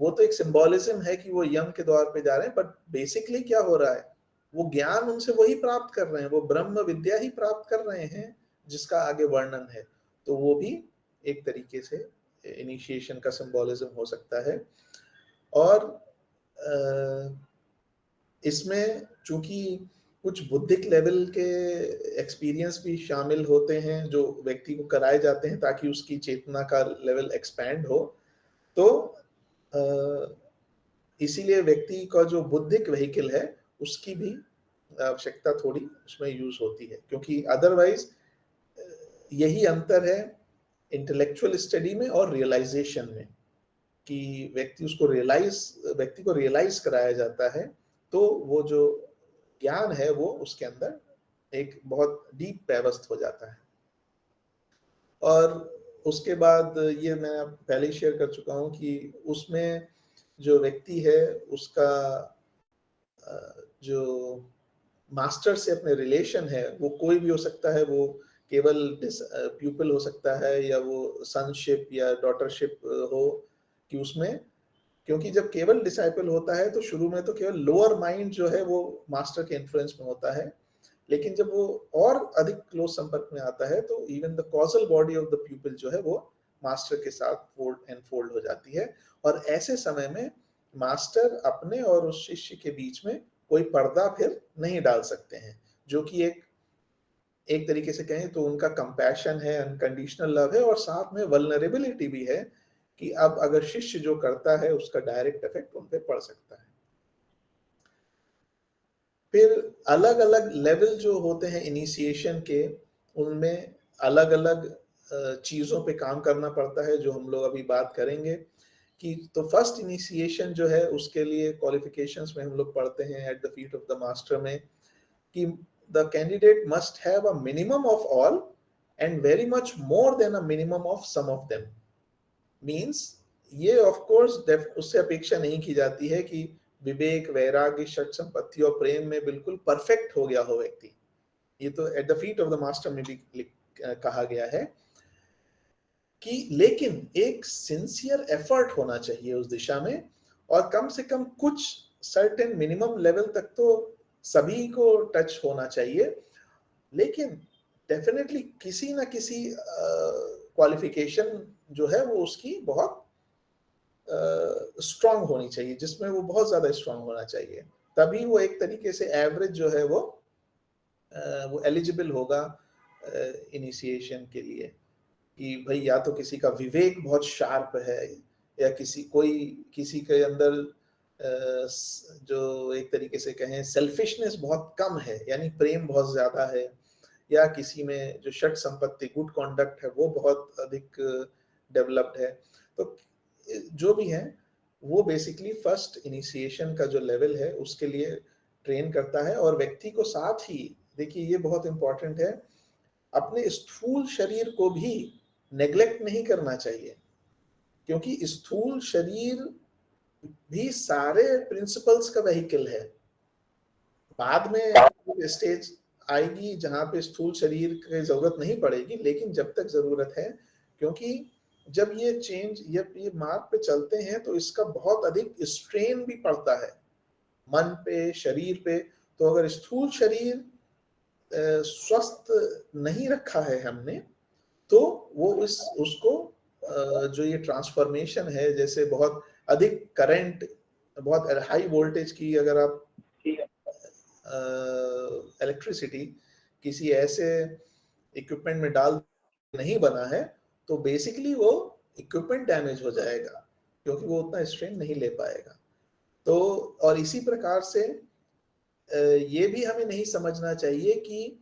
वो तो एक सिंबोलिज्म है कि वो यम के द्वार पे जा रहे हैं, बट बेसिकली क्या हो रहा है, वो ज्ञान उनसे वही प्राप्त कर रहे हैं, वो ब्रह्म विद्या ही प्राप्त कर रहे हैं जिसका आगे वर्णन है। तो वो भी एक तरीके से इनिशिएशन का सिंबोलिज्म हो सकता है। और इसमें चूंकि कुछ बुद्धिक लेवल के एक्सपीरियंस भी शामिल होते हैं जो व्यक्ति को कराए जाते हैं ताकि उसकी चेतना का लेवल एक्सपैंड हो, तो इसीलिए व्यक्ति का जो बुद्धिक व्हीकल है उसकी भी आवश्यकता थोड़ी उसमें यूज होती है, क्योंकि अदरवाइज यही अंतर है इंटेलेक्चुअल स्टडी में और रियलाइजेशन में, कि व्यक्ति को रियलाइज कराया जाता है, तो वो जो ज्ञान है वो उसके अंदर एक बहुत डीप व्यवस्थ हो जाता है। और उसके बाद ये मैं पहले ही शेयर कर चुका हूं कि उसमें जो व्यक्ति है उसका जो मास्टर से अपने रिलेशन है वो कोई भी हो सकता है, वो केवल प्यूपिल हो सकता है या वो सनशिप या डॉटरशिप हो, कि उसमें, क्योंकि जब केवल डिसाइपल होता है तो शुरू में तो केवल लोअर माइंड जो है वो मास्टर के इन्फ्लुएंस में होता है, लेकिन जब वो और अधिक क्लोज संपर्क में आता है तो even the causal body of the प्यूपिल जो है वो मास्टर के साथ फोल्ड हो जाती है। और ऐसे समय में मास्टर अपने और उस शिष्य के बीच में कोई पर्दा फिर नहीं डाल सकते हैं, जो कि एक तरीके से कहें तो उनका कंपैशन है, अनकंडीशनल लव है, और साथ में वल्नरेबिलिटी भी है कि अब अगर शिष्य जो करता है उसका डायरेक्ट इफेक्ट उन पे पड़ सकता है। फिर अलग अलग लेवल जो होते हैं इनिशिएशन के, उनमें अलग अलग चीजों पे काम करना पड़ता है जो हम लोग अभी बात करेंगे। कि तो फर्स्ट इनिशिएशन जो है उसके लिए क्वालिफिकेशंस में हम लोग पढ़ते हैं at the feet of the master में कि the candidate must have a minimum of all and very much more than a minimum of some of them. Means ये ऑफ कोर्स उससे अपेक्षा नहीं की जाती है कि विवेक, वैराग्य, षट संपत्ति और प्रेम में बिल्कुल परफेक्ट हो गया हो व्यक्ति। ये तो eight the feet of the master में भी कहा गया है कि लेकिन एक सिंसियर एफर्ट होना चाहिए उस दिशा में, और कम से कम कुछ सर्टेन मिनिमम लेवल तक तो सभी को टच होना चाहिए, लेकिन डेफिनेटली किसी ना किसी क्वालिफिकेशन जो है वो उसकी बहुत स्ट्रांग होनी चाहिए, जिसमें वो बहुत ज्यादा स्ट्रांग होना चाहिए, तभी वो एक तरीके से एवरेज जो है वो एलिजिबल होगा इनिशिएशन के लिए। कि भाई या तो किसी का विवेक बहुत शार्प है, या किसी के अंदर जो एक तरीके से कहें सेल्फिशनेस बहुत कम है, यानी प्रेम बहुत ज्यादा है, या किसी में जो षट संपत्ति, गुड कॉन्डक्ट है वो बहुत अधिक डेवलप्ड है। तो जो भी है वो बेसिकली फर्स्ट इनिशिएशन का जो लेवल है उसके लिए ट्रेन करता है। और व्यक्ति को साथ ही, देखिए ये बहुत इंपॉर्टेंट है, अपने स्थूल शरीर को भी नेग्लेक्ट नहीं करना चाहिए, क्योंकि स्थूल शरीर भी सारे प्रिंसिपल्स का वेहिकल है। बाद में स्टेज आएगी जहां पे स्थूल शरीर की जरूरत नहीं पड़ेगी, लेकिन जब तक जरूरत है, क्योंकि जब ये मार्ग पे चलते हैं तो इसका बहुत अधिक स्ट्रेन भी पड़ता है मन पे, शरीर पे। तो अगर स्थूल शरीर स्वस्थ नहीं रखा है हमने, तो वो उसको जो ये ट्रांसफॉर्मेशन है, जैसे बहुत अधिक करंट, बहुत हाई वोल्टेज की अगर आप इलेक्ट्रिसिटी किसी ऐसे इक्विपमेंट में डाल नहीं बना है, तो बेसिकली वो इक्विपमेंट डैमेज हो जाएगा, क्योंकि वो उतना स्ट्रेन नहीं ले पाएगा। तो और इसी प्रकार से ये भी हमें नहीं समझना चाहिए कि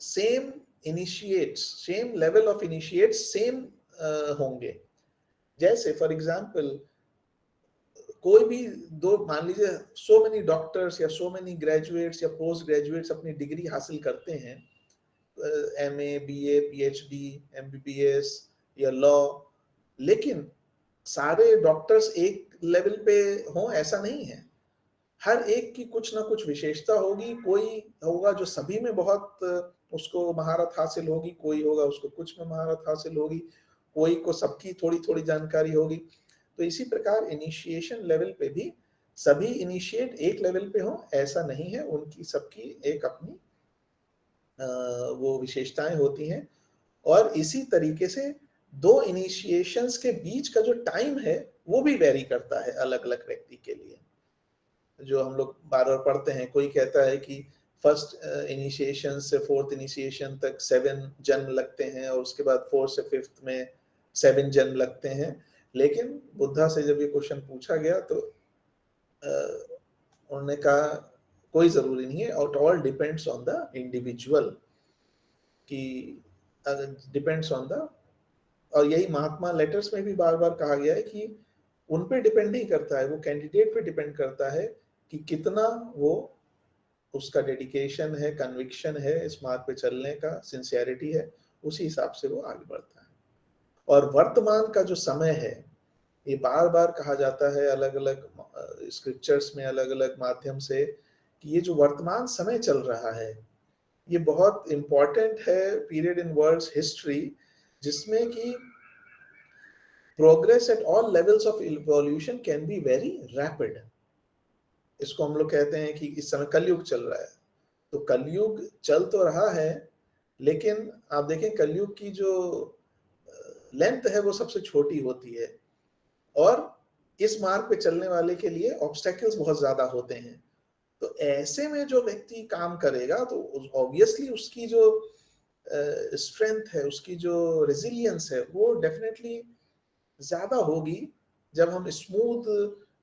same initiates, same level of initiates same होंगे। जैसे फॉर एग्जांपल कोई भी दो, मान लीजिए सो मेनी डॉक्टर्स या सो मेनी ग्रेजुएट्स या पोस्ट ग्रेजुएट्स अपनी डिग्री हासिल करते हैं, एमए, बीए, पीएचडी, एमबीबीएस या लॉ, लेकिन सारे डॉक्टर्स एक लेवल पे हों ऐसा नहीं है। हर एक की कुछ ना कुछ विशेषता होगी। कोई होगा जो सभी में बहुत उसको महारत हासिल होगी, कोई होगा उसको कुछ में महारत हासिल होगी, कोई को सबकी थोड़ी थोड़ी जानकारी होगी। तो इसी प्रकार इनिशिएशन लेवल पे भी सभी इनिशिएट एक लेवल पे हो ऐसा नहीं है, उनकी सबकी एक अपनी वो विशेषताएं होती हैं। और इसी तरीके से दो इनिशिएशंस के बीच का जो टाइम है वो भी वेरी करता है अलग अलग व्यक्ति के लिए। जो हम लोग बार बार पढ़ते हैं, कोई कहता है कि फर्स्ट इनिशिएशन से फोर्थ इनिशिएशन तक 7 जन्म लगते हैं, और उसके बाद 4 से 5th में 7 जन्म लगते हैं। लेकिन बुद्धा से जब ये क्वेश्चन पूछा गया तो उन्होंने कहा कोई जरूरी नहीं है, और all depends on the individual, कि डिपेंड्स ऑन द, और यही महात्मा लेटर्स में भी बार बार कहा गया है कि उन पे डिपेंड नहीं करता है, वो कैंडिडेट पे डिपेंड करता है कि कितना वो उसका डेडिकेशन है, कन्विक्शन है इस मार्ग पे चलने का, सिंसियरिटी है, उसी हिसाब से वो आगे बढ़ता है। और वर्तमान का जो समय है, ये बार बार कहा जाता है अलग अलग स्क्रिप्चर्स में अलग अलग माध्यम से, कि ये जो वर्तमान समय चल रहा है ये बहुत इंपॉर्टेंट है पीरियड इन वर्ल्ड्स हिस्ट्री, जिसमें कि progress at all levels of evolution can be very rapid. इसको हम लोग कहते हैं कि इस समय कलयुग चल रहा है। तो कलयुग चल तो रहा है, लेकिन आप देखें कलयुग की जो लेंथ है वो सबसे छोटी होती है, और इस मार्ग पे चलने वाले के लिए ऑब्स्टेकल्स बहुत ज्यादा होते हैं। तो ऐसे में जो व्यक्ति काम करेगा तो ऑब्वियसली उसकी जो स्ट्रेंथ है, उसकी जो रेजिलियंस है, वो डेफिनेटली ज्यादा होगी जब हम स्मूथ,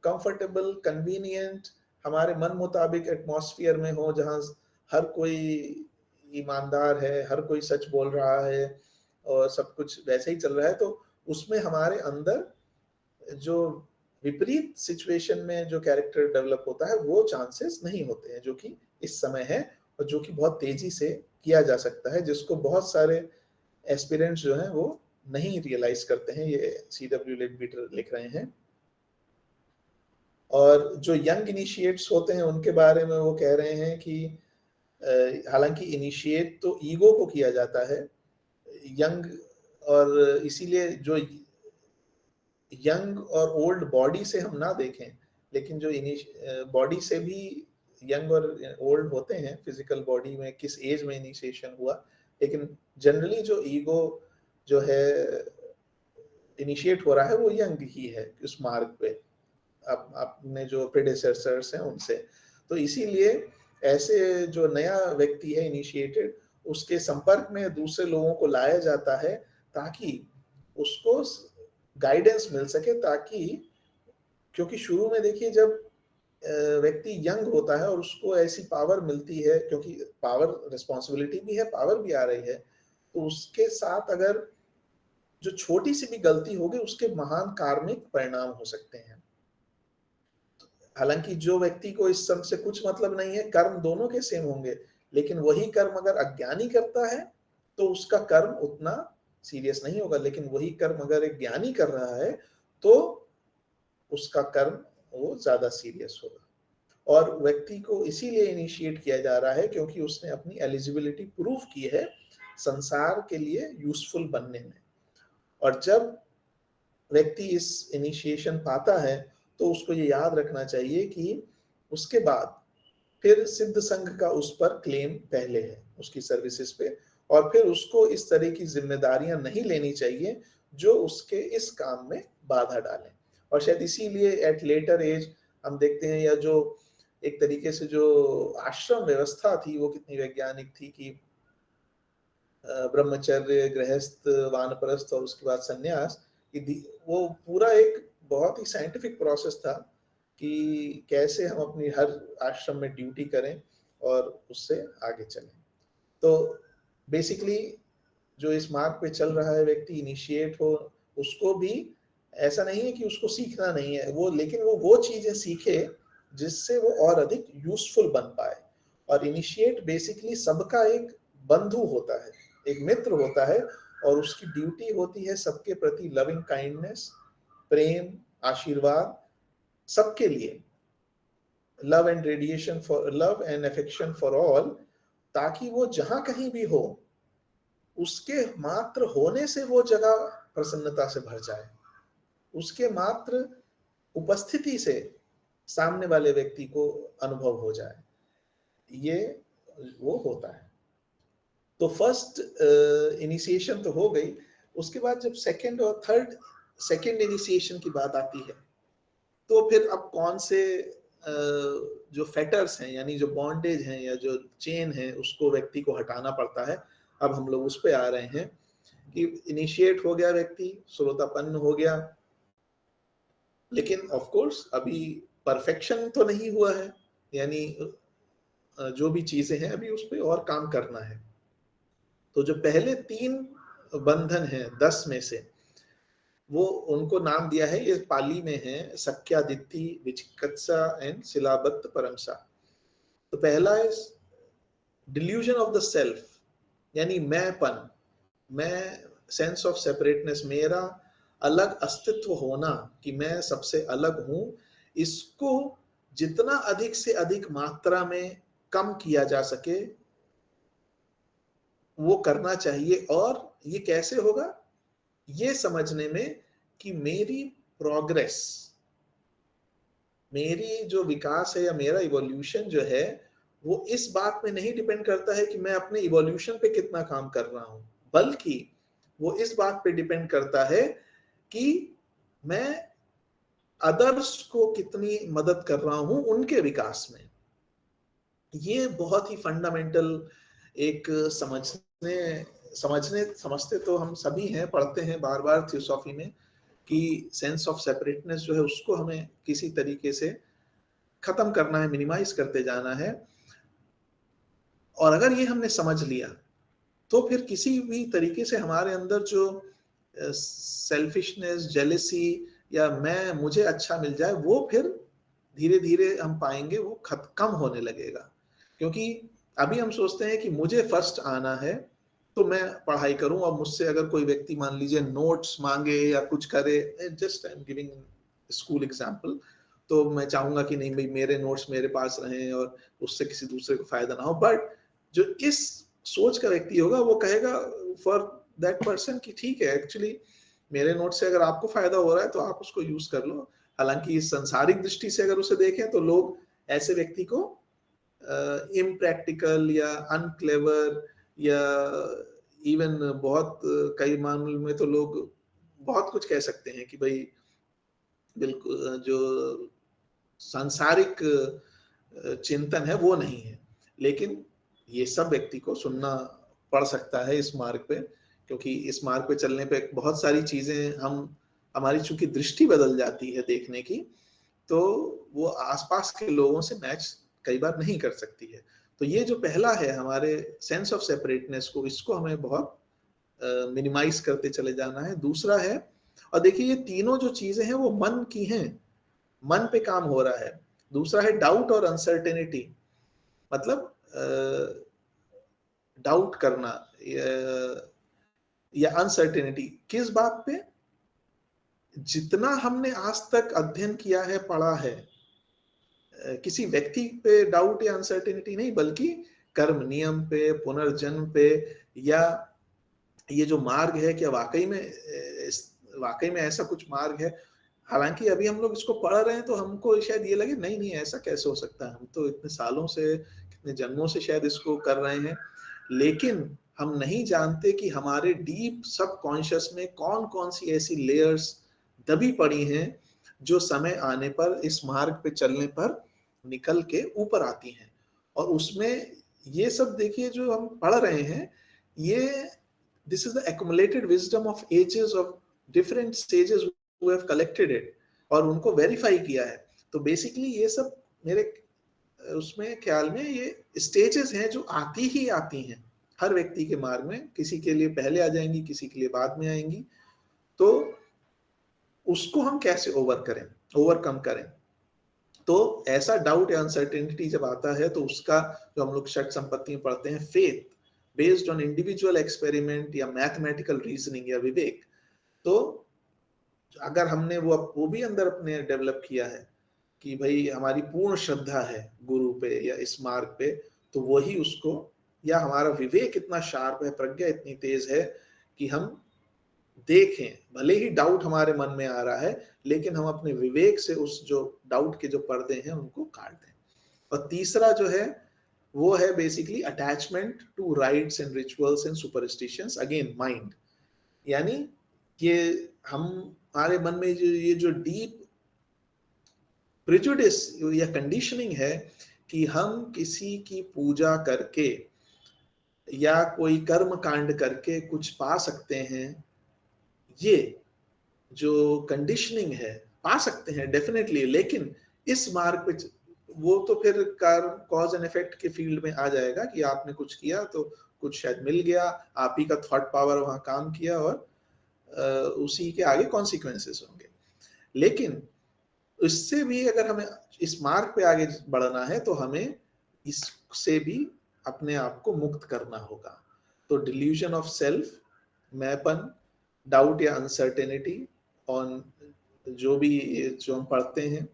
कंफर्टेबल, कन्वीनियंट, हमारे मन मुताबिक एटमॉस्फेयर में हो, जहाँ हर कोई ईमानदार है, हर कोई सच बोल रहा है और सब कुछ वैसे ही चल रहा है। तो उसमें हमारे अंदर जो विपरीत सिचुएशन में जो कैरेक्टर डेवलप होता है वो चांसेस नहीं होते हैं, जो कि इस समय है और जो कि बहुत तेजी से किया जा सकता है, जिसको बहुत सारे एस्पिरेंट्स जो हैं वो नहीं रियलाइज करते हैं। ये CW लेडबीटर लिख रहे हैं। और जो यंग इनिशिएट्स होते हैं उनके बारे में वो कह रहे हैं कि हालांकि इनिशिएट तो ईगो को किया जाता है यंग, और इसीलिए जो यंग और ओल्ड बॉडी से हम ना देखें, लेकिन जो बॉडी से भी यंग और ओल्ड होते हैं, फिजिकल बॉडी में किस एज में इनिशिएशन हुआ, लेकिन जनरली जो ईगो जो है इनिशिएट हो रहा है वो यंग ही है उस मार्ग पे, अपने जो प्रेडेसेसर्स हैं उनसे। तो इसीलिए ऐसे जो नया व्यक्ति है इनिशिएटेड, उसके संपर्क में दूसरे लोगों को लाया जाता है ताकि उसको गाइडेंस मिल सके, ताकि क्योंकि शुरू में देखिए जब व्यक्ति यंग होता है और उसको ऐसी पावर मिलती है, क्योंकि पावर रिस्पॉन्सिबिलिटी भी है, पावर भी आ रही है, तो उसके साथ अगर जो छोटी सी भी गलती होगी उसके महान कार्मिक परिणाम हो सकते हैं। हालांकि जो व्यक्ति को इस सब से कुछ मतलब नहीं है, कर्म दोनों के सेम होंगे, लेकिन वही कर्म अगर अज्ञानी करता है तो उसका कर्म उतना सीरियस नहीं होगा, लेकिन वही कर्म अगर एक ज्ञानी कर रहा है तो उसका कर्म वो ज्यादा सीरियस होगा। और व्यक्ति को इसीलिए इनिशिएट किया जा रहा है क्योंकि उसने अपनी एलिजिबिलिटी प्रूव की है संसार के लिए यूजफुल बनने में। और जब व्यक्ति इस इनिशिएशन पाता है तो उसको ये याद रखना चाहिए कि उसके बाद फिर सिद्ध संघ का उस पर क्लेम पहले है उसकी सर्विसेज पे, और फिर उसको इस तरह की जिम्मेदारियां नहीं लेनी चाहिए जो उसके इस काम में बाधा डालें। और शायद इसीलिए एट लेटर एज हम देखते हैं, या जो एक तरीके से जो आश्रम व्यवस्था थी वो कितनी वैज्ञानिक थी कि ब्रह्मचर्य, गृहस्थ, वानप्रस्थ और उसके बाद संन्यास, वो पूरा एक बहुत ही साइंटिफिक प्रोसेस था कि कैसे हम अपनी हर आश्रम में ड्यूटी करें और उससे आगे चलें। तो बेसिकली जो इस मार्ग पे चल रहा है व्यक्ति, इनिशिएट हो, उसको भी ऐसा नहीं है कि उसको सीखना नहीं है वो, लेकिन वो चीजें सीखे जिससे वो और अधिक यूजफुल बन पाए। और इनिशिएट बेसिकली सबका एक बंधु होता है, एक मित्र होता है, और उसकी ड्यूटी होती है सबके प्रति लविंग काइंडनेस, प्रेम, आशीर्वाद, सबके लिए love and radiation for love and affection for all, ताकि वो जहां कहीं भी हो उसके मात्र होने से वो जगह प्रसन्नता से भर जाए, उसके मात्र उपस्थिति से सामने वाले व्यक्ति को अनुभव हो जाए, ये वो होता है। तो फर्स्ट इनिशिएशन तो हो गई, उसके बाद जब सेकंड और थर्ड, सेकंड इनिशिएशन की बात आती है, तो फिर अब कौन से जो फेटर्स हैं, यानी जो बॉन्डेज हैं या जो चेन है, उसको व्यक्ति को हटाना पड़ता है। अब हम लोग उस पे आ रहे हैं कि इनिशिएट हो गया व्यक्ति, श्रोतापन्न हो गया, लेकिन ऑफ कोर्स अभी परफेक्शन तो नहीं हुआ है, यानी जो भी चीजें हैं अभी उस पे और काम करना है। तो जो पहले 3 बंधन हैं 10 में से, वो उनको नाम दिया है, ये पाली में है, सक्यादित्ति, विचिकित्सा एंड सिलाबत्त परमसा। तो पहला है डिल्यूजन ऑफ द सेल्फ, यानी मैंपन, मैं, सेंस ऑफ सेपरेटनेस, मेरा अलग अस्तित्व होना, कि मैं सबसे अलग हूं, इसको जितना अधिक से अधिक मात्रा में कम किया जा सके वो करना चाहिए। और ये कैसे होगा, ये समझने में कि मेरी प्रोग्रेस, मेरी जो विकास है या मेरा इवोल्यूशन जो है, वो इस बात में नहीं डिपेंड करता है कि मैं अपने इवोल्यूशन पे कितना काम कर रहा हूं, बल्कि वो इस बात पे डिपेंड करता है कि मैं अदर्स को कितनी मदद कर रहा हूं उनके विकास में। ये बहुत ही फंडामेंटल एक समझते तो हम सभी हैं, पढ़ते हैं बार बार थियोसॉफी में कि सेंस ऑफ सेपरेटनेस जो है उसको हमें किसी तरीके से खत्म करना है, मिनिमाइज करते जाना है। और अगर ये हमने समझ लिया तो फिर किसी भी तरीके से हमारे अंदर जो सेल्फिशनेस, जेलेसी या मैं, मुझे अच्छा मिल जाए, वो फिर धीरे धीरे हम पाएंगे वो कम होने लगेगा। क्योंकि अभी हम सोचते हैं कि मुझे फर्स्ट आना है तो मैं पढ़ाई करूं, और मुझसे अगर कोई व्यक्ति मान लीजिए नोट्स मांगे या कुछ करे, just I am giving school example, तो मैं चाहूंगा कि नहीं भाई मेरे नोट्स मेरे पास रहें और उससे किसी दूसरे को फायदा ना हो। बट जो इस सोच का व्यक्ति होगा वो कहेगा फॉर दैट पर्सन कि ठीक है, एक्चुअली मेरे नोट से अगर आपको फायदा हो रहा है तो आप उसको यूज कर लो। हालांकि इस संसारिक दृष्टि से अगर उसे देखें तो लोग ऐसे व्यक्ति को इम्प्रैक्टिकल या अनक्लेवर, या इवन बहुत कई मामलों में तो लोग बहुत कुछ कह सकते हैं कि भाई बिल्कुल जो सांसारिक चिंतन है वो नहीं है। लेकिन ये सब व्यक्ति को सुनना पड़ सकता है इस मार्ग पे, क्योंकि इस मार्ग पे चलने पे बहुत सारी चीजें हमारी चूंकि दृष्टि बदल जाती है देखने की, तो वो आसपास के लोगों से मैच कई बार नहीं कर सकती है। तो ये जो पहला है हमारे सेंस ऑफ सेपरेटनेस को, इसको हमें बहुत मिनिमाइज करते चले जाना है। दूसरा है, और देखिए ये तीनों जो चीजें हैं वो मन की हैं, मन पे काम हो रहा है। दूसरा है डाउट और अनसर्टेनिटी, मतलब डाउट करना या अनसर्टेनिटी किस बात पे, जितना हमने आज तक अध्ययन किया है, पढ़ा है, किसी व्यक्ति पे डाउट या अनसर्टेनिटी नहीं, बल्कि कर्म नियम पे, पुनर्जन्म पे, या ये जो मार्ग है क्या वाकई में ऐसा कुछ मार्ग है। हालांकि अभी हम लोग इसको पढ़ रहे हैं तो हमको शायद ये लगे नहीं नहीं ऐसा कैसे हो सकता है, हम तो इतने सालों से, कितने जन्मों से शायद इसको कर रहे हैं, लेकिन हम नहीं जानते कि हमारे डीप सबकॉन्शियस में कौन कौन सी ऐसी लेयर्स दबी पड़ी हैं जो समय आने पर इस मार्ग पे चलने पर निकल के ऊपर आती हैं। और उसमें ये सब देखिए जो हम पढ़ रहे हैं, ये this is the accumulated wisdom of ages of different stages who have collected it और उनको वेरीफाई किया है। तो बेसिकली ये सब मेरे उसमें ख्याल में ये स्टेजेस हैं जो आती ही आती हैं हर व्यक्ति के मार्ग में, किसी के लिए पहले आ जाएंगी, किसी के लिए बाद में आएंगी। तो उसको हम कैसे ओवरकम करें। तो ऐसा डाउट या अनसर्टेनिटी जब आता है तो उसका जो हम लोग षट संपत्ति में पढ़ते हैं, faith based on individual experiment या मैथमेटिकल रीजनिंग या विवेक, तो अगर हमने वो भी अंदर अपने डेवलप किया है कि भाई हमारी पूर्ण श्रद्धा है गुरु पे या इस मार्ग पे, तो वही उसको, या हमारा विवेक इतना शार्प है, प्रज्ञा इतनी तेज है कि हम देखें, भले ही डाउट हमारे मन में आ रहा है लेकिन हम अपने विवेक से उस जो डाउट के जो पर्दे हैं उनको काट दें। और तीसरा जो है वो है basically attachment to rites and rituals and superstitions, again mind, यानी ये हमारे मन में ये जो डीप प्रिजुडिस या कंडीशनिंग है कि हम किसी की पूजा करके या कोई कर्म कांड करके कुछ पा सकते हैं, ये जो कंडीशनिंग है, पा सकते हैं डेफिनेटली, लेकिन इस मार्ग पे वो तो फिर कॉज एंड इफेक्ट के फील्ड में आ जाएगा कि आपने कुछ किया तो कुछ शायद मिल गया, आप ही का थॉट पावर वहां काम किया और उसी के आगे कॉन्सिक्वेंसेस होंगे। लेकिन इससे भी अगर हमें इस मार्ग पे आगे बढ़ना है तो हमें इससे भी अपने आप को मुक्त करना होगा। तो डिल्यूजन ऑफ सेल्फ, मैंपन, डाउट या अनसर्टेनिटी ऑन जो भी जो हम पढ़ते हैं,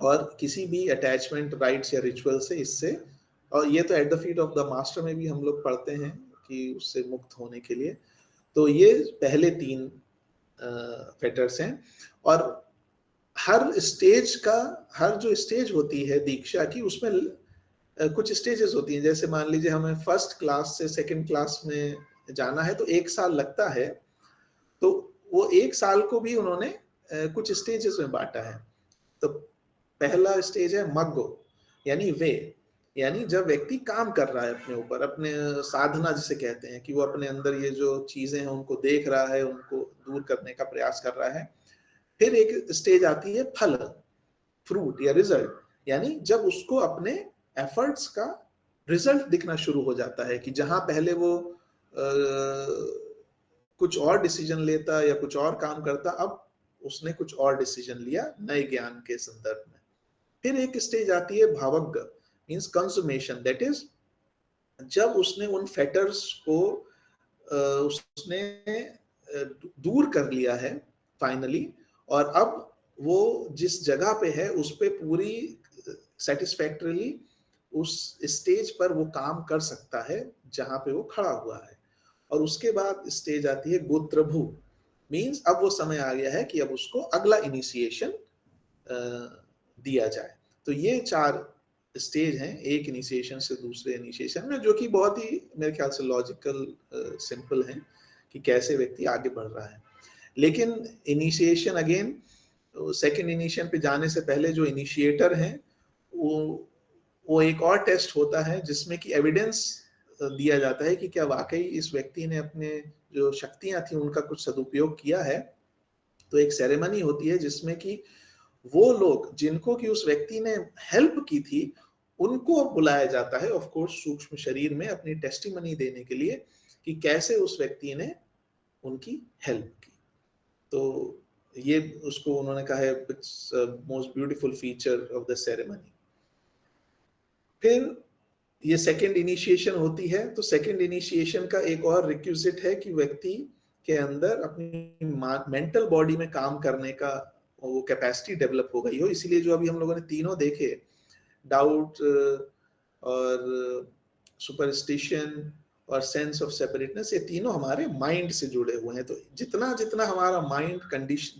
और किसी भी अटैचमेंट राइट्स या रिचुअल से, इससे, और ये तो eight the feet of the master में भी हम लोग पढ़ते हैं कि उससे मुक्त होने के लिए। तो ये पहले 3 फेटर्स हैं। और हर स्टेज का, हर जो स्टेज होती है दीक्षा की, उसमें कुछ स्टेजेस होती हैं। जैसे मान लीजिए हमें फर्स्ट क्लास से सेकंड क्लास में जाना है तो 1 साल लगता है, तो वो 1 साल को भी उन्होंने कुछ स्टेजेस में बांटा है। तो पहला स्टेज है मग्गो, यानी वे, यानी जब व्यक्ति काम कर रहा है अपने ऊपर, अपने साधना जिसे कहते हैं, कि वो अपने अंदर ये जो चीजें हैं उनको देख रहा है, उनको दूर करने का प्रयास कर रहा है। फिर एक स्टेज आती है फल, फ्रूट या रिजल्ट, यानी जब उसको अपने एफर्ट्स का रिजल्ट दिखना शुरू हो जाता है, कि जहां पहले वो कुछ और डिसीजन लेता या कुछ और काम करता, अब उसने कुछ और डिसीजन लिया नए ज्ञान के संदर्भ में। फिर एक स्टेज आती है भावज्ञ, मींस कंसुमेशन, दैट इज जब उसने उन फेटर्स को उसने दूर कर लिया है फाइनली, और अब वो जिस जगह पे है उस पे पूरी सेटिस्फैक्टरीली उस स्टेज पर वो काम कर सकता है जहां पे वो खड़ा हुआ है। और उसके बाद स्टेज आती है गोत्रभू, मींस अब वो समय आ गया है कि अब उसको अगला इनिशिएशन दिया जाए। तो ये 4 स्टेज हैं एक इनिशिएशन से दूसरे इनिशिएशन में, जो कि बहुत ही मेरे ख्याल से लॉजिकल सिंपल हैं कि कैसे व्यक्ति आगे बढ़ रहा है। लेकिन इनिशिएशन अगेन, सेकंड इनिशिएशन पे जाने से पहले जो इनिशिएटर हैं वो एक और टेस्ट होता है जिसमें कि एविडेंस दिया जाता है कि क्या वाकई इस व्यक्ति ने अपने जो शक्तियां थी उनका कुछ सदुपयोग किया है। तो एक सेरेमनी होती है जिसमें कि वो लोग जिनको कि उस व्यक्ति ने हेल्प की थी उनको बुलाया जाता है, ऑफ कोर्स सूक्ष्म शरीर में, अपनी टेस्टिमनी देने के लिए कि कैसे उस व्यक्ति ने उनकी हेल्प की। तो ये उसको उन्होंने कहा है it's most beautiful feature of the ceremony. फिर ये सेकंड इनिशिएशन होती है। तो सेकंड इनिशिएशन का एक और रिक्विजिट है कि व्यक्ति के अंदर अपनी मेंटल बॉडी में काम करने का वो कैपेसिटी डेवलप हो गई हो। इसीलिए जो अभी हम लोगों ने तीनों देखे, डाउट और सुपरस्टिशन और सेंस ऑफ सेपरेटनेस, ये तीनों हमारे माइंड से जुड़े हुए हैं। तो जितना जितना हमारा माइंड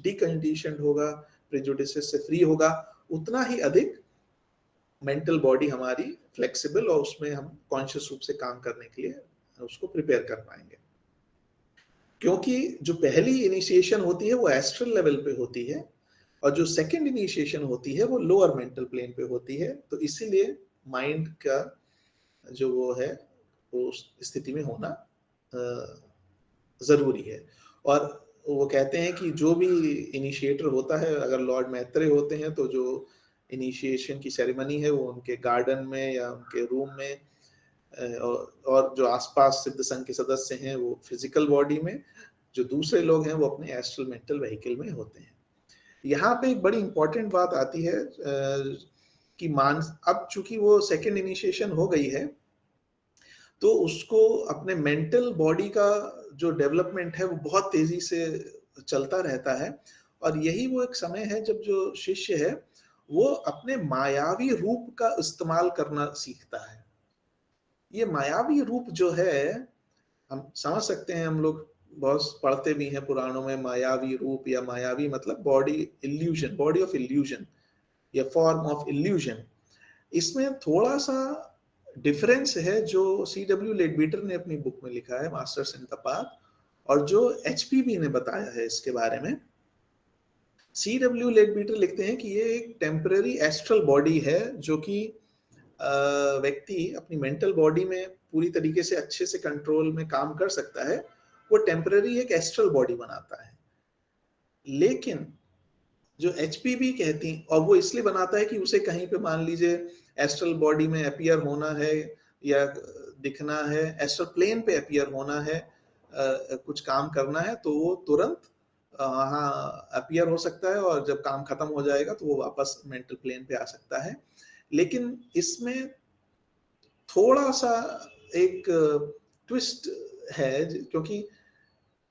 डिकंडीशनड होगा, प्रेजुडिसेस से फ्री होगा, उतना ही अधिक मेंटल बॉडी हमारी फ्लेक्सिबल और उसमें हम कॉन्शियस रूप से काम करने के लिए उसको प्रिपेयर कर पाएंगे। क्योंकि जो पहली इनिशिएशन होती है वो एस्ट्रल लेवल पे होती है और जो सेकंड इनिशिएशन होती है वो लोअर मेंटल प्लेन पे होती है। तो इसीलिए माइंड का जो वो है वो उस स्थिति में होना जरूरी है। और वो कहते हैं कि जो भी इनिशिएटर होता है, अगर लॉर्ड मैत्रेय होते हैं तो जो इनिशिएशन की सेरेमनी है वो उनके गार्डन में या उनके रूम में, और जो आसपास सिद्ध संघ के सदस्य हैं वो फिजिकल बॉडी में, जो दूसरे लोग हैं वो अपने एस्ट्रल मेंटल व्हीकल में होते हैं। यहाँ पे एक बड़ी इंपॉर्टेंट बात आती है कि अब चूंकि वो सेकंड इनिशिएशन हो गई है तो उसको अपने मेंटल बॉडी का जो डेवलपमेंट है वो बहुत तेजी से चलता रहता है। और यही वो एक समय है जब जो शिष्य है वो अपने मायावी रूप का इस्तेमाल करना सीखता है। ये मायावी रूप जो है, हम समझ सकते हैं, हम लोग बहुत पढ़ते भी हैं पुराणों में, मायावी रूप या मायावी मतलब body illusion, body of illusion या फॉर्म ऑफ इल्यूजन। इसमें थोड़ा सा डिफरेंस है जो C.W. लेडबीटर ने अपनी बुक में लिखा है मास्टर्स इन द पाथ, और जो HPB ने बताया है इसके बारे में। C.W. लेडबीटर लिखते हैं कि ये एक टेम्पररी एस्ट्रल बॉडी है जो कि व्यक्ति अपनी मेंटल बॉडी में पूरी तरीके से अच्छे से कंट्रोल में काम कर सकता है, वो टेम्पररी एक एस्ट्रल बॉडी बनाता है। लेकिन जो HPB कहती, और वो इसलिए बनाता है कि उसे कहीं पे मान लीजिए एस्ट्रल बॉडी में अपीयर होना है या दिखना है, एस्ट्रल प्लेन पे अपीयर होना है, कुछ काम करना है, तो वो तुरंत वहाँ अपीयर हो सकता है और जब काम खत्म हो जाएगा तो वो वापस मेंटल प्लेन पे आ सकता है। लेकिन इसमें थोड़ा सा एक ट्विस्ट है, क्योंकि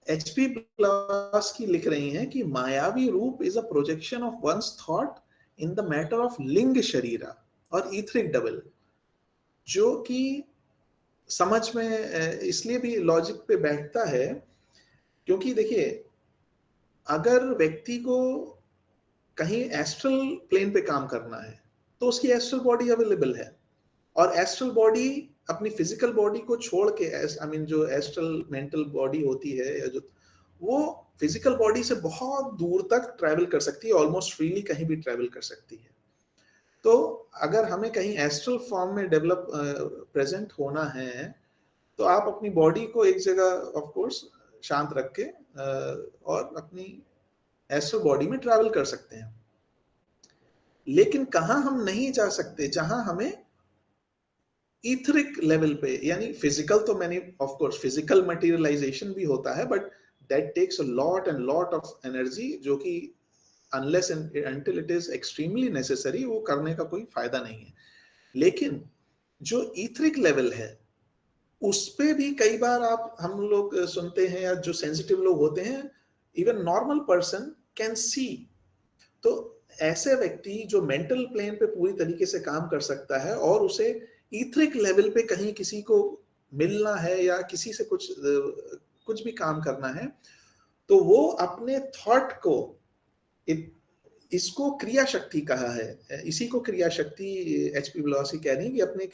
HP प्लस की लिख रही हैं कि मायावी रूप is a projection of one's thought in the matter of लिंग शरीरा और ईथरिक डबल, जो कि समझ में इसलिए भी लॉजिक पे बैठता है क्योंकि देखिए, अगर व्यक्ति को कहीं एस्ट्रल प्लेन पे काम करना है तो उसकी एस्ट्रल बॉडी अवेलेबल है, और एस्ट्रल बॉडी अपनी फिजिकल बॉडी को छोड़ के, आई मीन जो एस्ट्रल मेंटल बॉडी होती है या जो, वो फिजिकल बॉडी से बहुत दूर तक ट्रैवल कर सकती है, ऑलमोस्ट फ्रीली कहीं भी ट्रैवल कर सकती है। तो अगर हमें कहीं एस्ट्रल फॉर्म में डेवलप प्रेजेंट होना है तो आप अपनी बॉडी को एक जगह ऑफ कोर्स शांत रख के और अपनी एस्ट्रल बॉडी में ट्रैवल कर सकते हैं। लेकिन कहां हम नहीं जा सकते, जहां हमें ईथरिक लेवल पे, यानी फिजिकल तो मैंने ऑफ कोर्स फिजिकल मटेरियलाइजेशन भी होता है, but that takes a lot and lot of energy, जो कि unless until it is extremely necessary वो करने का कोई फायदा नहीं है। लेकिन जो ईथरिक लेवल है उस पे भी कई बार हम लोग सुनते हैं, या जो सेंसिटिव लोग होते हैं, even normal person can see. तो ऐसे व्यक्ति जो मेंटल प्लेन पे पूरी तरीके से काम कर सकता है और उसे ईथरिक लेवल पे कहीं किसी को मिलना है या किसी से कुछ भी काम करना है, तो वो अपने थॉट को, इसको क्रिया शक्ति कहा है, इसी को क्रिया शक्ति HP ब्लॉसी कह रही है कि अपने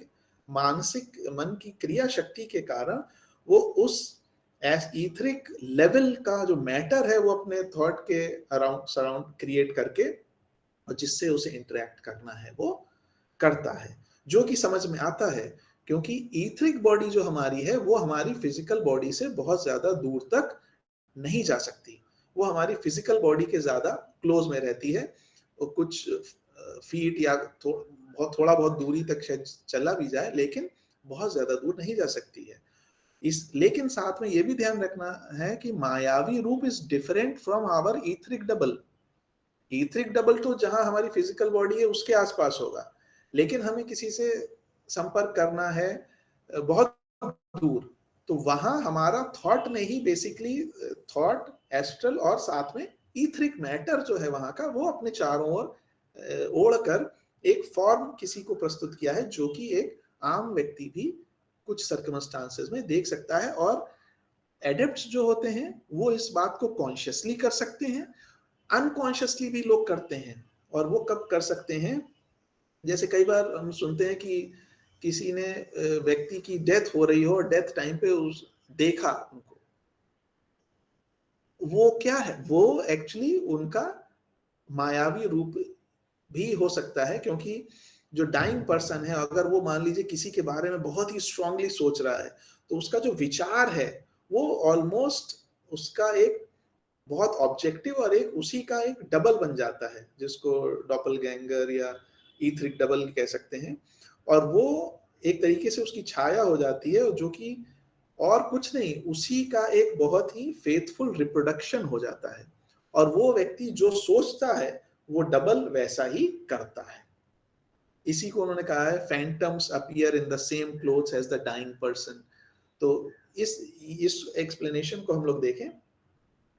मानसिक मन की क्रिया शक्ति के कारण वो उस ईथरिक लेवल का जो मैटर है वो अपने थॉट के अराउंड सराउंड क्रिएट करके, और जिससे उसे इंटरेक्ट करना है वो करता है, जो कि समझ में आता है। क्योंकि ईथरिक बॉडी जो हमारी है वो हमारी फिजिकल बॉडी से बहुत ज्यादा दूर तक नहीं जा सकती, वो हमारी फिजिकल बॉडी के ज्यादा क्लोज में रहती है, वो कुछ फीट या थोड़ा बहुत दूरी तक शायद चला भी जाए, लेकिन बहुत ज्यादा दूर नहीं जा सकती है। लेकिन साथ में ये भी ध्यान रखना है कि मायावी रूप is different from our etheric double. Etheric double तो जहां हमारी फिजिकल बॉडी है उसके आसपास होगा, लेकिन हमें किसी से संपर्क करना है बहुत दूर, तो वहां हमारा थॉट ने ही बेसिकली थॉट, एस्ट्रल और साथ में ईथरिक मैटर जो है वहां का, वो अपने चारों ओर ओढ़कर एक फॉर्म किसी को प्रस्तुत किया है जो कि एक आम व्यक्ति भी कुछ सर्कमस्टांसेस में देख सकता है, और एडेप्ट्स जो होते हैं वो इस बात को कॉन्शियसली कर सकते हैं, अनकॉन्शियसली भी लोग करते हैं। और वो कब कर सकते हैं, जैसे कई बार हम सुनते हैं कि किसी ने व्यक्ति की डेथ हो रही हो और डेथ टाइम पे उस देखा उनको, वो क्या है, वो एक्चुअली उनका मायावी रूप भी हो सकता है। क्योंकि जो डाइंग पर्सन है, अगर वो मान लीजिए किसी के बारे में बहुत ही स्ट्रांगली सोच रहा है, तो उसका जो विचार है वो ऑलमोस्ट उसका एक बहुत ऑब्जेक्टिव और एक उसी का एक डबल बन जाता है, जिसको डॉपलगैंगर या ईथरिक डबल कह सकते हैं। और वो एक तरीके से उसकी छाया हो जाती है, जो कि और कुछ नहीं, उसी का एक बहुत ही फेथफुल रिप्रोडक्शन हो जाता है। और वो व्यक्ति जो सोचता है वो डबल वैसा ही करता है। इसी को उन्होंने कहा है phantoms appear in the same clothes as the dying person. तो इस एक्सप्लेनेशन को हम लोग देखें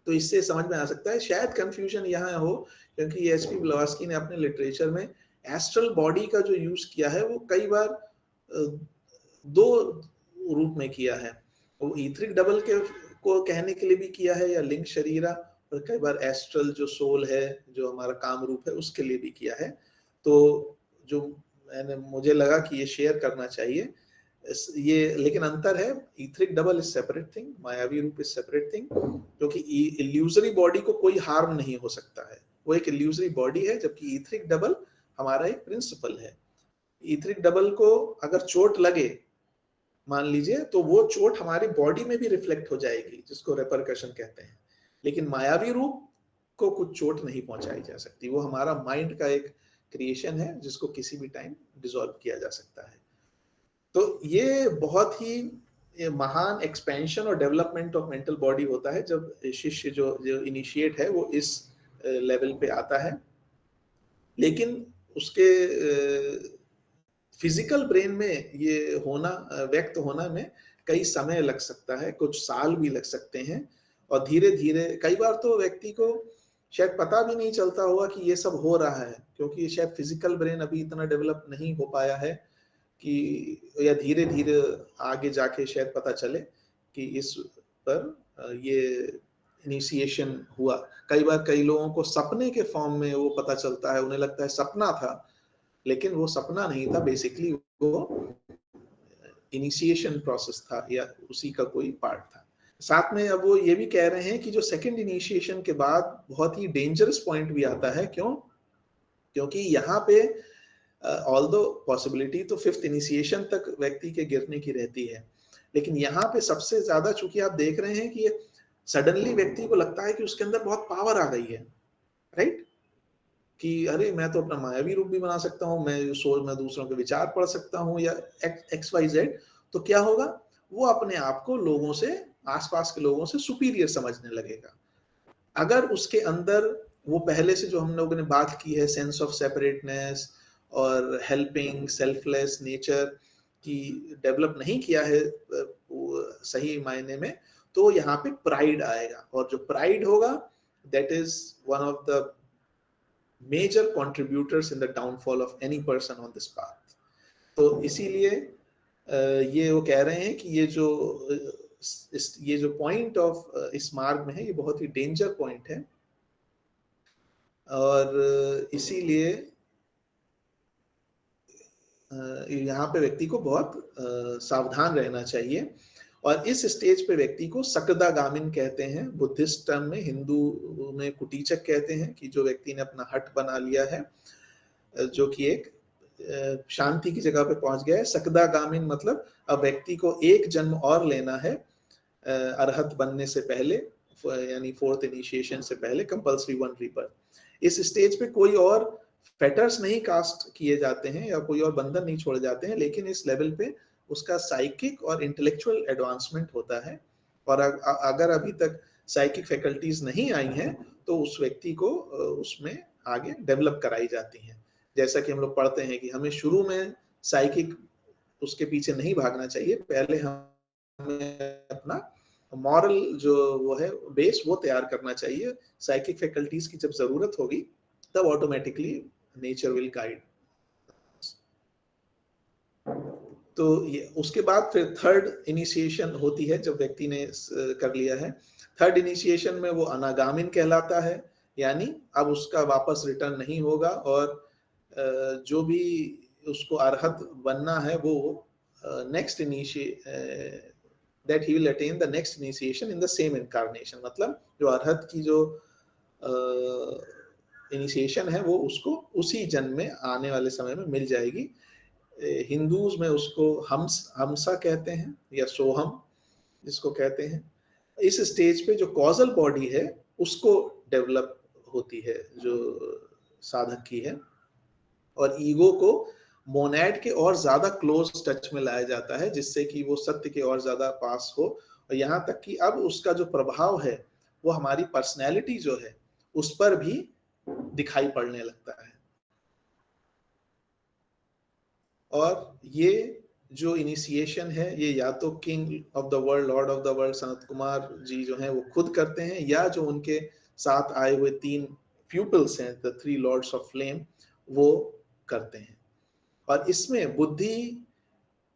तो इससे समझ में आ सकता है। शायद कंफ्यूजन यहाँ हो क्योंकि एचपी ब्लॉवस्की ने अपने लिटरेचर में एस्ट्रल बॉडी का जो यूज किया है वो कई बार दो रूप में किया है। वो ईथरिक डबल के को कहने के लिए भी किया है, या लिंग शरीरा, और कई बार एस्ट्रल जो सोल है, जो हमारा काम रूप है, उसके लिए भी किया है। तो जो मुझे लगा कि ये शेयर करना चाहिए ये। लेकिन अंतर है, etheric double is separate thing, मायावी रूप इज सेपरेट थिंग। क्योंकि इल्यूजरी बॉडी को कोई हार्म नहीं हो सकता है, वो एक इल्यूजरी बॉडी है, जबकि ईथरिक डबल हमारा एक प्रिंसिपल है। ईथरिक डबल को अगर चोट लगे मान लीजिए, तो वो चोट हमारी बॉडी में भी रिफ्लेक्ट हो जाएगी, जिसको रेपरकशन कहते हैं। लेकिन मायावी रूप को कुछ चोट नहीं पहुंचाई जा सकती, वो हमारा माइंड का एक क्रिएशन है, जिसको किसी भी टाइम डिसॉल्व किया जा सकता है। तो ये बहुत ही महान एक्सपेंशन और डेवलपमेंट ऑफ मेंटल बॉडी होता है जब शिष्य जो इनिशिएट है वो इस लेवल पे आता है। लेकिन उसके फिजिकल ब्रेन में ये होना, व्यक्त होना में कई समय लग सकता है, कुछ साल भी लग सकते हैं। और धीरे धीरे कई बार तो व्यक्ति को शायद पता भी नहीं चलता होगा कि ये सब हो रहा है, क्योंकि शायद फिजिकल ब्रेन अभी इतना डेवलप नहीं हो पाया है कि, या धीरे धीरे आगे जाके शायद पता चले कि इस पर ये इनिशिएशन हुआ। कई बार कई लोगों को सपने के फॉर्म में वो पता चलता है, उन्हें लगता है सपना था, लेकिन वो सपना नहीं था, बेसिकली वो इनिशिएशन प्रोसेस था या उसी का कोई पार्ट था। साथ में अब वो ये भी कह रहे हैं कि जो सेकंड इनिशिएशन के बाद बहुत ही डेंजरस पॉइंट भी आता है। क्यों? क्योंकि यहाँ पे ऑल्दो पॉसिबिलिटी तो फिफ्थ इनिशिएशन तक व्यक्ति के गिरने की रहती है, लेकिन यहाँ पे सबसे ज्यादा, चूंकि आप देख रहे हैं कि सडनली व्यक्ति को लगता है कि उसके अंदर बहुत पावर आ गई है, राइट? कि अरे मैं तो अपना मायावी रूप भी बना सकता हूँ, मैं दूसरों के विचार पढ़ सकता हूँ, या एक्स वाई जेड। तो क्या होगा, वो अपने आप को लोगों से, आसपास के लोगों से सुपीरियर समझने लगेगा। अगर उसके अंदर वो पहले से जो हम लोगों ने बात की है, सेंस ऑफ सेपरेटनेस और हेल्पिंग सेल्फलेस नेचर की डेवलप नहीं किया है सही मायने में, तो यहाँ पे प्राइड आएगा। और जो प्राइड होगा, that is one of the major contributors in the downfall of any person on this path. तो इसीलिए ये वो कह रहे हैं कि ये जो पॉइंट ऑफ इस मार्ग में है, ये बहुत ही डेंजर पॉइंट है। और इसीलिए यहाँ पे व्यक्ति को बहुत सावधान रहना चाहिए। और इस स्टेज पे व्यक्ति को सकदागामिन कहते हैं बुद्धिस्ट टर्म में, हिंदू में कुटीचक कहते हैं, कि जो व्यक्ति ने अपना हट बना लिया है, जो कि एक शांति की जगह पे पहुंच गया है। सकदागामिन मतलब अब व्यक्ति को एक जन्म और लेना है अरहत बनने से पहले, यानी फोर्थ इनिशिएशन से पहले, कंपल्सरी वन रीबर्थ। इस स्टेज पे कोई और फेटर्स नहीं कास्ट किए जाते हैं या कोई और बंधन नहीं छोड़े जाते हैं, लेकिन इस लेवल पे उसका साइकिक और इंटेलेक्चुअल एडवांसमेंट होता है। और अगर अभी तक साइकिक फैकल्टीज नहीं आई हैं तो उस व्यक्ति को उसमें आगे डेवलप कराई जाती हैं। जैसा कि हम लोग पढ़ते हैं कि हमें शुरू में साइकिक उसके पीछे नहीं भागना चाहिए, पहले हमें अपना मॉरल जो वो है बेस वो तैयार करना चाहिए। साइकिक फैकल्टीज की जब जरूरत होगी तब ऑटोमेटिकली नेचर विल गाइड। तो ये उसके बाद फिर थर्ड इनिशिएशन होती है जब व्यक्ति ने कर लिया है। थर्ड इनिशिएशन में वो अनागामिन कहलाता है, यानी अब उसका वापस रिटर्न नहीं होगा और जो भी उसको अरहत बनना है वो next that he will attain the next initiation in the same incarnation, मतलब जो अरहत की जो इनिशिएशन है वो उसको उसी जन्म में आने वाले समय में मिल जाएगी। हिंदूज में उसको हमसा कहते हैं या सोहम जिसको कहते हैं। इस स्टेज पे जो कॉजल बॉडी है उसको डेवलप होती है जो साधक की है, और ईगो को मोनेड के और ज्यादा क्लोज टच में लाया जाता है जिससे कि वो सत्य के और ज्यादा पास हो, और यहाँ तक कि अब उसका जो प्रभाव है वो हमारी पर्सनैलिटी जो है उस पर भी दिखाई पड़ने लगता है। और ये जो इनिशिएशन है ये या तो king of the world, lord of the world Sanat Kumar ji जो हैं वो खुद करते हैं, या जो उनके साथ आए हुए 3 प्यूपल्स हैं, द 3 लॉर्ड्स ऑफ फ्लेम, वो करते हैं। और इसमें बुद्धि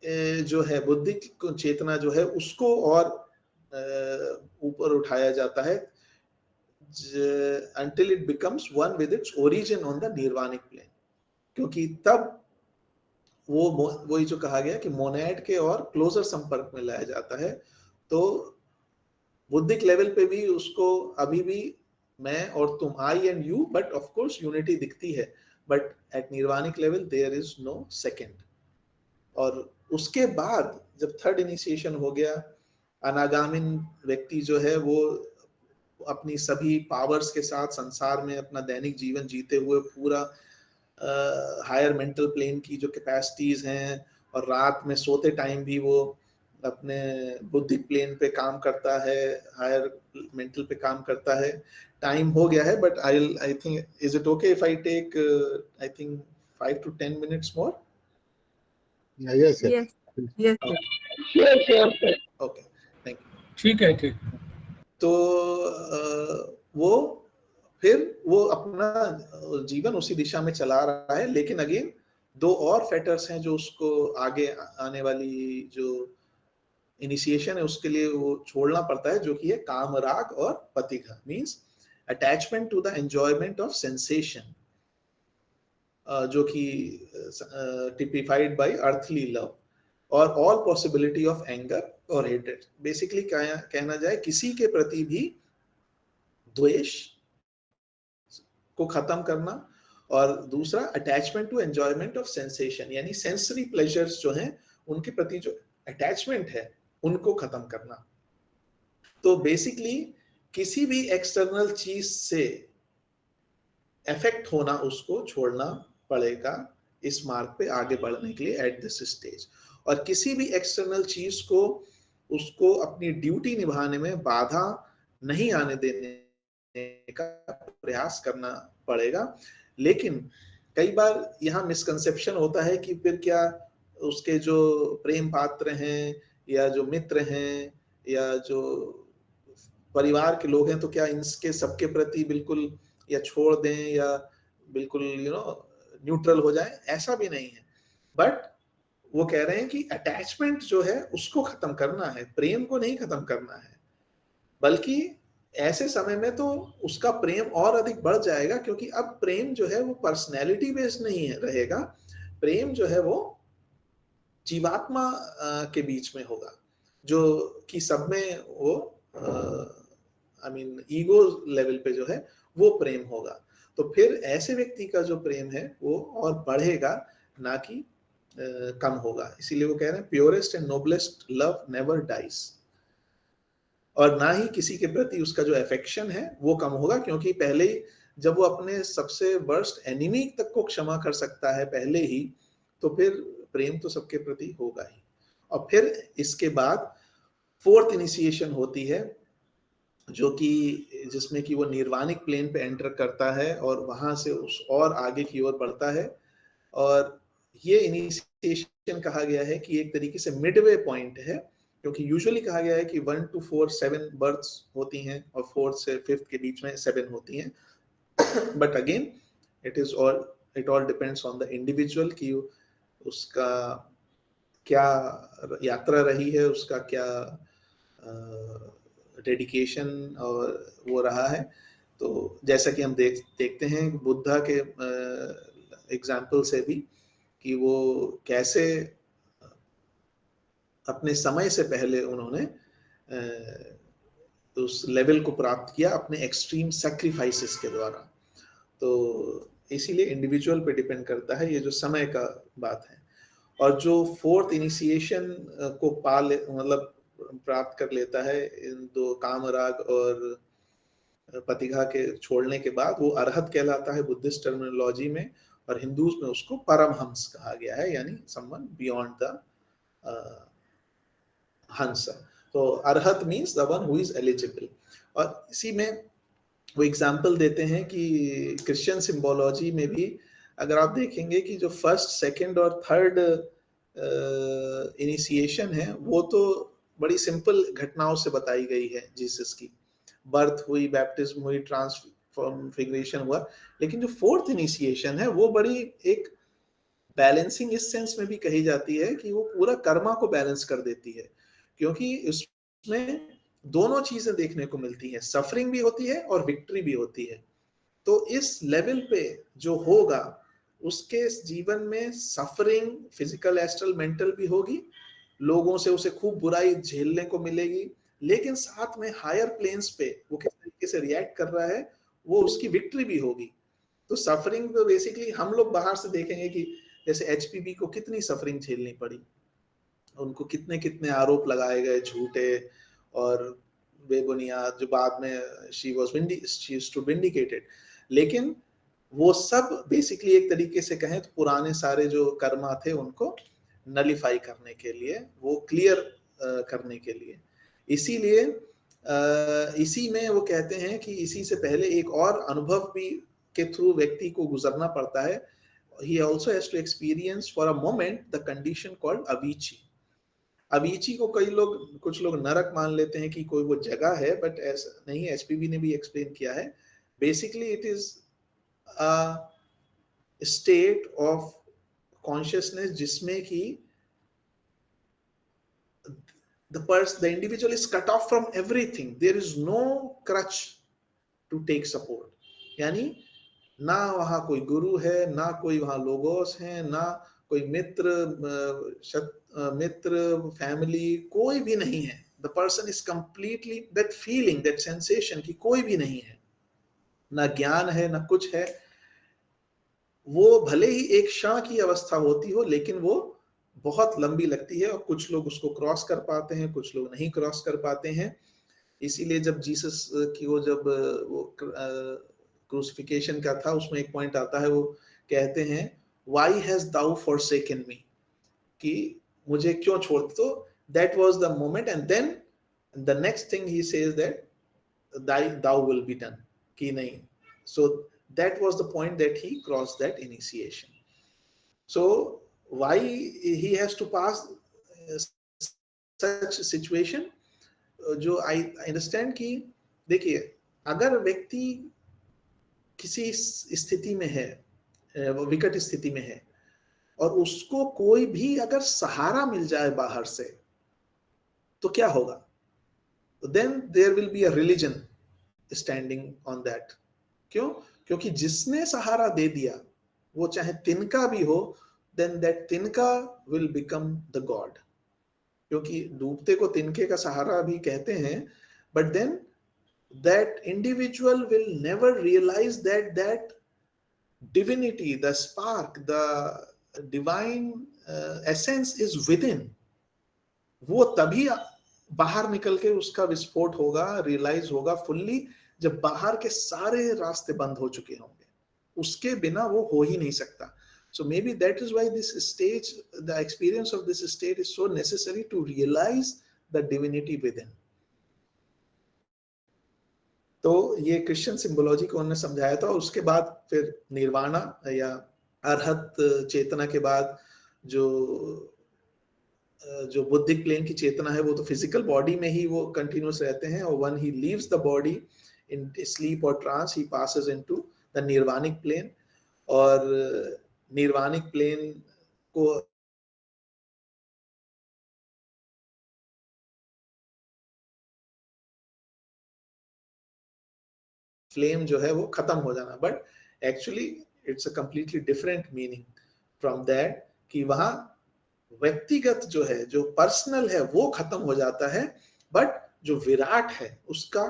जो है, बुद्धि चेतना जो है उसको और ऊपर उठाया जाता है until it becomes one with its origin on the nirvanic plane, क्योंकि तब वो वही जो कहा गया कि मोनेड के और क्लोजर संपर्क में लाया जाता है। तो बुद्धिक लेवल पे भी उसको अभी भी मैं और तुम, I and you, but of course unity दिखती है, बट एट निर्वाणिक level there is no second. और उसके बाद जब थर्ड इनिशिएशन हो गया, अनागामिन व्यक्ति जो है वो अपनी सभी पावर्स के साथ संसार में अपना दैनिक जीवन जीते हुए पूरा हायर मेंटल प्लेन की जो कैपेसिटीज हैं, और रात में सोते टाइम भी वो अपने बुद्धिक प्लेन पे काम करता है, हायर मेंटल पे काम करता है। टाइम हो गया है, but I think is it okay if I take I think 5 to 10 minutes more? Yes, yes. Yes, yes, sir. Okay, thank you. ठीक है, ठीक। तो वो फिर वो अपना जीवन उसी दिशा में चला रहा है, लेकिन अगेन 2 और फैक्टर्स हैं जो उसको आगे आने वाली जो इनिशिएशन है उसके लिए वो छोड़ना पड़ता है, जो कि है काम राग और पतिघा, means attachment to the enjoyment of sensation, जो कि टिपिफाइड बाय अर्थली लव, और ऑल पॉसिबिलिटी ऑफ एंगर और हेट्रेड। बेसिकली कहना जाए किसी के प्रति भी द्वेष को खत्म करना, और दूसरा attachment to enjoyment of sensation, यानी सेंसरी प्लेजर्स जो हैं उनके प्रति जो अटैचमेंट है उनको खत्म करना। तो बेसिकली किसी भी एक्सटर्नल चीज से इफेक्ट होना उसको छोड़ना पड़ेगा इस मार्ग पे आगे बढ़ने के लिए एट दिस स्टेज, और किसी भी एक्सटर्नल चीज को उसको अपनी ड्यूटी निभाने में बाधा नहीं आने देने का प्रयास करना पड़ेगा। लेकिन कई बार यहाँ मिसकंसेप्शन होता है कि फिर क्या उसके जो प्रेम पात्र हैं या जो मित्र हैं या जो परिवार के लोग हैं तो क्या इनके सबके प्रति बिल्कुल या छोड़ दें या बिल्कुल न्यूट्रल हो जाए, ऐसा भी नहीं है। बट वो कह रहे हैं कि अटैचमेंट जो है उसको खत्म करना है, प्रेम को नहीं खत्म करना है, बल्कि ऐसे समय में तो उसका प्रेम और अधिक बढ़ जाएगा, क्योंकि अब प्रेम जो है वो पर्सनैलिटी बेस्ड नहीं है रहेगा, प्रेम जो है वो जीवात्मा के बीच में होगा, जो कि सब में वो आई मीन ईगो लेवल पे जो है वो प्रेम होगा। तो फिर ऐसे व्यक्ति का जो प्रेम है वो और बढ़ेगा, ना कि कम होगा। इसीलिए वो कह रहे हैं purest and noblest love never dies, और ना ही किसी के प्रति उसका जो अफेक्शन है वो कम होगा, क्योंकि पहले ही जब वो अपने सबसे वर्स्ट एनिमी तक को क्षमा कर सकता है पहले ही, तो फिर प्रेम तो सबके प्रति होगा ही। और फिर इसके बाद फोर्थ इनिशिएशन होती है, जो कि जिसमें कि वो निर्वाणिक प्लेन पे एंटर करता है और वहां से उस और आगे की ओर बढ़ता है। और ये इनिशिएशन कहा गया है कि एक तरीके से मिडवे पॉइंट है, क्योंकि यूजुअली कहा गया है कि 1 to 4 7 बर्थ्स होती हैं और 4th से 5th के बीच में 7 होती हैं। But again it all depends on the individual कि उसका क्या यात्रा रही है, उसका क्या डेडिकेशन और वो रहा है। तो जैसा कि हम देखते हैं बुद्धा के एग्जाम्पल से भी कि वो कैसे अपने समय से पहले उन्होंने उस लेवल को प्राप्त किया अपने एक्सट्रीम सैक्रिफाइसेस के द्वारा। तो इसीलिए इंडिविजुअल पे डिपेंड करता है, ये जो समय का बात है। और जो फोर्थ इनिशिएशन को मतलब प्राप्त कर लेता है इन दो कामराग और पतिघा के छोड़ने के बाद, वो अरहत कहलाता है बुद्धिस्ट टर्मिनोलॉजी में, और हिंदूज में उसको परमहंस कहा गया है, यानी समवन बियॉन्ड द हंस। तो अरहत means the one who is eligible. और इसी में वो एग्जाम्पल देते हैं कि क्रिश्चियन सिंबोलॉजी में भी अगर आप देखेंगे कि जो फर्स्ट, सेकंड और थर्ड इनिशिएशन है वो तो बड़ी सिंपल घटनाओं से बताई गई है। जीसस की बर्थ हुई, बैप्टिज्म हुई, ट्रांसफिगरेशन हुआ, लेकिन जो फोर्थ इनिशिएशन है वो बड़ी एक बैलेंसिंग इस सेंस में भी कही जाती है कि वो पूरा कर्मा को बैलेंस कर देती है, क्योंकि उसमें दोनों चीजें देखने को मिलती हैं, सफरिंग भी होती है और विक्ट्री भी होती है। तो इस लेवल पे जो होगा उसके जीवन में सफरिंग फिजिकल, एस्ट्रल, मेंटल भी होगी, लोगों से उसे खूब बुराई झेलने को मिलेगी, लेकिन साथ में हायर प्लेन्स पे वो किस तरीके से रिएक्ट कर रहा है वो उसकी विक्ट्री भी होगी। तो सफरिंग तो बेसिकली हम लोग बाहर से देखेंगे कि जैसे एचपीवी को कितनी सफरिंग झेलनी पड़ी, उनको कितने कितने आरोप लगाए गए झूठे और बेबुनियाद, जो बाद में शी स्टूड विंडिकेटेड। लेकिन वो सब बेसिकली एक तरीके से कहें तो पुराने सारे जो कर्मा थे उनको नलिफाई करने के लिए, वो क्लियर करने के लिए। इसीलिए इसी में वो कहते हैं कि इसी से पहले एक और अनुभव भी के थ्रू व्यक्ति को गुजरना पड़ता है। he also has to experience for a moment the condition called avicii। Avicii को कई लोग, कुछ लोग नरक मान लेते हैं कि कोई वो जगह है, बट ऐसा नहीं। एचपीवी ने भी एक्सप्लेन किया है, basically it is a state of consciousness जिसमें कि the individual is cut off from everything, there is no crutch to take support। यानी ना वहां कोई गुरु है, ना कोई वहां लोगोस है, ना कोई मित्र फैमिली, कोई भी नहीं है। The person is completely that feeling, that sensation कि कोई भी नहीं है, ना ज्ञान है, ना कुछ है। वो भले ही एक क्षण की अवस्था होती हो, लेकिन वो बहुत लंबी लगती है, और कुछ लोग उसको क्रॉस कर पाते हैं, कुछ लोग नहीं क्रॉस कर पाते हैं। इसीलिए जब जीसस की वो जब वो क्रूसिफिकेशन का था, उसमें एक पॉइंट आता है, वो कहते हैं why has thou forsaken me, कि मुझे क्यों छोड़। तो that was the moment, and then the next thing he says that thou will be done, कि नहीं। So that was the point that he cross that initiation. So why he has to pass such situation, जो I understand कि देखिए, अगर व्यक्ति किसी स्थिति में है, विकट स्थिति में है, और उसको कोई भी अगर सहारा मिल जाए बाहर से, तो क्या होगा? Then there will be a religion standing on that. क्यों? क्योंकि जिसने सहारा दे दिया, वो चाहे तिनका भी हो, देन दैट तिनका विल बिकम द गॉड। क्योंकि डूबते को तिनके का सहारा भी कहते हैं, but then that individual will never realize that divinity, the spark, the divine essence is within। वो तभी बाहर निकल के उसका विस्फोट होगा, रियलाइज होगा फुल्ली, जब बाहर के सारे रास्ते बंद हो चुके होंगे। उसके बिना वो हो ही नहीं सकता। So maybe that is why this stage, the experience of this state is so necessary to realize the divinity within। तो ये क्रिश्चियन सिंबोलॉजी को उन्होंने समझाया था। और उसके बाद फिर निर्वाणा या अरहत चेतना के बाद जो जो बुद्धिक प्लेन की चेतना है, वो तो फिजिकल बॉडी में ही वो कंटिन्यूस रहते हैं, और one he leaves the body in sleep और trance, he passes into the nirvanic plane. और निर्वाणिक प्लेन को फ्लेम जो है वो खत्म हो जाना, but actually it's a completely different meaning from that, कि वहां व्यक्तिगत जो है, जो पर्सनल है वो खत्म हो जाता है, बट जो विराट है उसका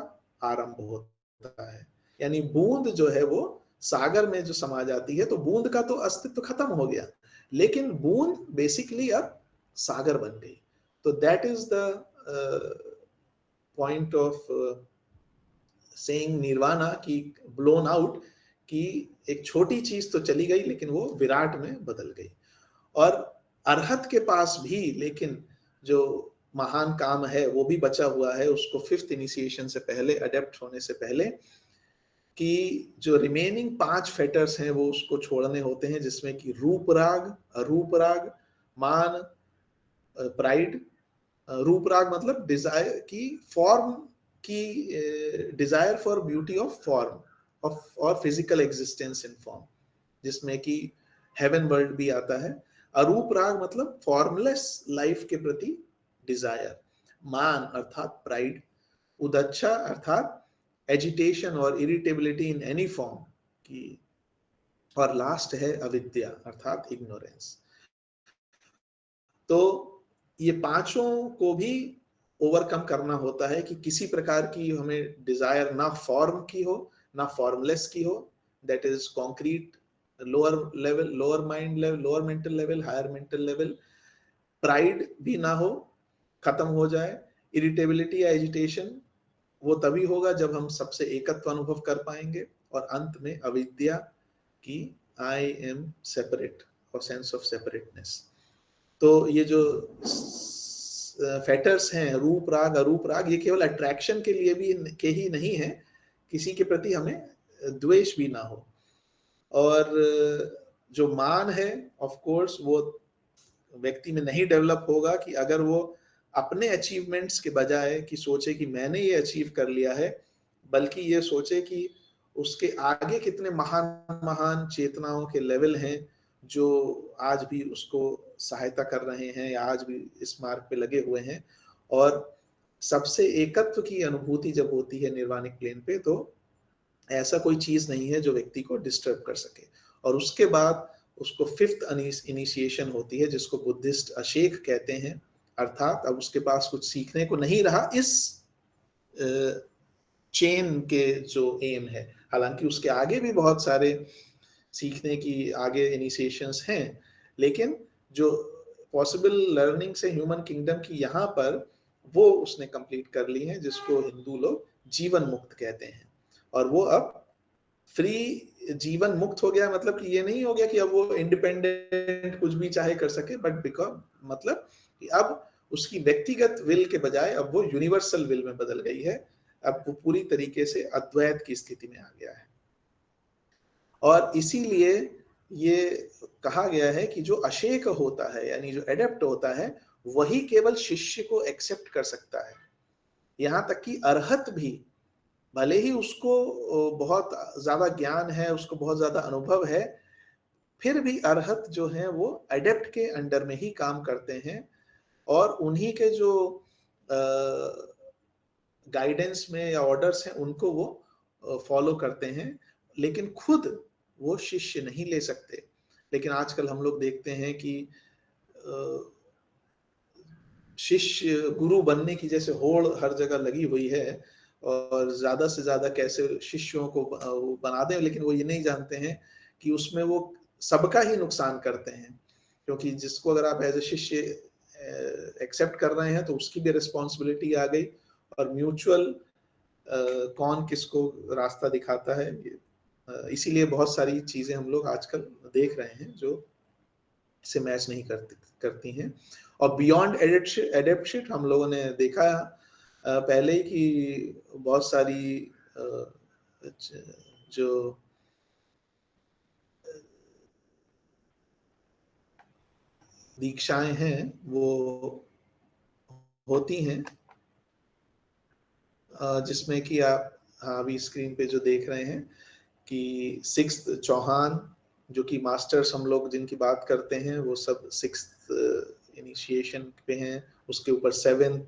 आरंभ होता है। यानी बूंद जो है वो सागर में जो समा जाती है, तो बूंद का तो अस्तित्व खत्म हो गया, लेकिन बूंद बेसिकली अब सागर बन गई। तो that is the point of saying nirvana की ब्लोन आउट, कि एक छोटी चीज तो चली गई लेकिन वो विराट में बदल गई। और अरहत के पास भी लेकिन जो महान काम है वो भी बचा हुआ है, उसको फिफ्थ इनिशिएशन से पहले, अडेप्ट होने से पहले, कि जो रिमेनिंग 5 फेटर्स हैं वो उसको छोड़ने होते हैं, जिसमें कि रूप राग, अरूप राग, मान, प्राइड। रूप राग मतलब डिजायर की फॉर्म की, desire for beauty of form of और फिजिकल एग्जिस्टेंस इन फॉर्म, जिसमें कि हेवन वर्ल्ड भी आता है। अरूप राग मतलब फॉर्मलेस लाइफ के प्रति डिजायर। मान अर्थात प्राइड। उदच्छा अर्थात एजिटेशन और इरिटेबिलिटी इन एनी फॉर्म की। और लास्ट है अविद्या अर्थात इग्नोरेंस। तो ये पांचों को भी ओवरकम करना होता है, कि किसी प्रकार की हमें डिजायर ना फॉर्म की हो, ना फॉर्मलेस की हो, that is concrete, lower level, lower mind level, lower mental level, higher mental level. Pride भी ना हो, खत्म हो जाए। इरिटेबिलिटी या एजिटेशन वो तभी होगा जब हम सबसे एकत्व अनुभव कर पाएंगे। और अंत में अविद्या की आई एम सेपरेट और सेंस ऑफ सेपरेटनेस। तो ये जो फैक्टर्स हैं, रूप राग, अरूप राग, ये केवल अट्रैक्शन के लिए भी के ही नहीं है, किसी के प्रति हमें द्वेष भी ना हो। और जो मान है ऑफ कोर्स वो व्यक्ति में नहीं डेवलप होगा कि अगर वो अपने अचीवमेंट्स के बजाय कि सोचे कि मैंने ये अचीव कर लिया है, बल्कि ये सोचे कि उसके आगे कितने महान महान चेतनाओं के लेवल हैं जो आज भी उसको सहायता कर रहे हैं या आज भी इस मार्ग पे लगे हुए हैं। और सबसे एकत्व की अनुभूति जब होती है निर्वाणिक प्लेन पे, तो ऐसा कोई चीज नहीं है जो व्यक्ति को डिस्टर्ब कर सके। और उसके बाद उसको फिफ्थ इनिशिएशन होती है, जिसको बुद्धिस्ट अशेक कहते हैं। अर्थात अब उसके पास कुछ सीखने को नहीं रहा इस चेन के जो एम है। हालांकि उसके आगे भी बहुत सारे सीखने की आगे इनिशिएशंस हैं, लेकिन जो पॉसिबल लर्निंग से ह्यूमन किंगडम की यहाँ पर वो उसने कंप्लीट कर ली है, जिसको हिंदू लोग जीवन मुक्त कहते हैं। और वो अब फ्री जीवन मुक्त हो गया, मतलब कि ये नहीं हो गया कि अब वो इंडिपेंडेंट कुछ भी चाहे कर सके, बट बिकॉज मतलब कि अब उसकी व्यक्तिगत विल के बजाय अब वो यूनिवर्सल विल में बदल गई है। अब वो पूरी तरीके से अद्वैत की स्थिति में आ गया है। और इसीलिए ये कहा गया है कि जो अशेक होता है, यानी जो एडेप्ट होता है, वही केवल शिष्य को एक्सेप्ट कर सकता है। यहाँ तक कि अरहत भी, भले ही उसको बहुत ज्यादा ज्ञान है, उसको बहुत ज्यादा अनुभव है, फिर भी अरहत जो है वो एडेप्ट के अंडर में ही काम करते हैं, और उन्हीं के जो गाइडेंस में या ऑर्डर्स हैं उनको वो फॉलो करते हैं, लेकिन खुद वो शिष्य नहीं ले सकते। लेकिन आजकल हम लोग देखते हैं कि शिष्य गुरु बनने की जैसे होड़ हर जगह लगी हुई है, और ज्यादा से ज्यादा कैसे शिष्यों को बना दें, लेकिन वो ये नहीं जानते हैं कि उसमें वो सबका ही नुकसान करते हैं। क्योंकि जिसको अगर आप एज ए शिष्य एक्सेप्ट कर रहे हैं तो उसकी भी रिस्पॉन्सिबिलिटी आ गई, और म्यूचुअल कौन किसको रास्ता दिखाता है, इसीलिए बहुत सारी चीजें हम लोग आजकल देख रहे हैं जो से मैच नहीं करती हैं। और बियॉन्ड एडेप्शन हम लोगों ने देखा पहले ही कि बहुत सारी जो दीक्षाएं हैं वो होती हैं, जिसमें कि आप अभी स्क्रीन पे जो देख रहे हैं कि सिक्स्थ चौहान, जो कि मास्टर्स हम लोग जिनकी बात करते हैं वो सब सिक्स्थ इनिशिएशन पे हैं। उसके ऊपर 7th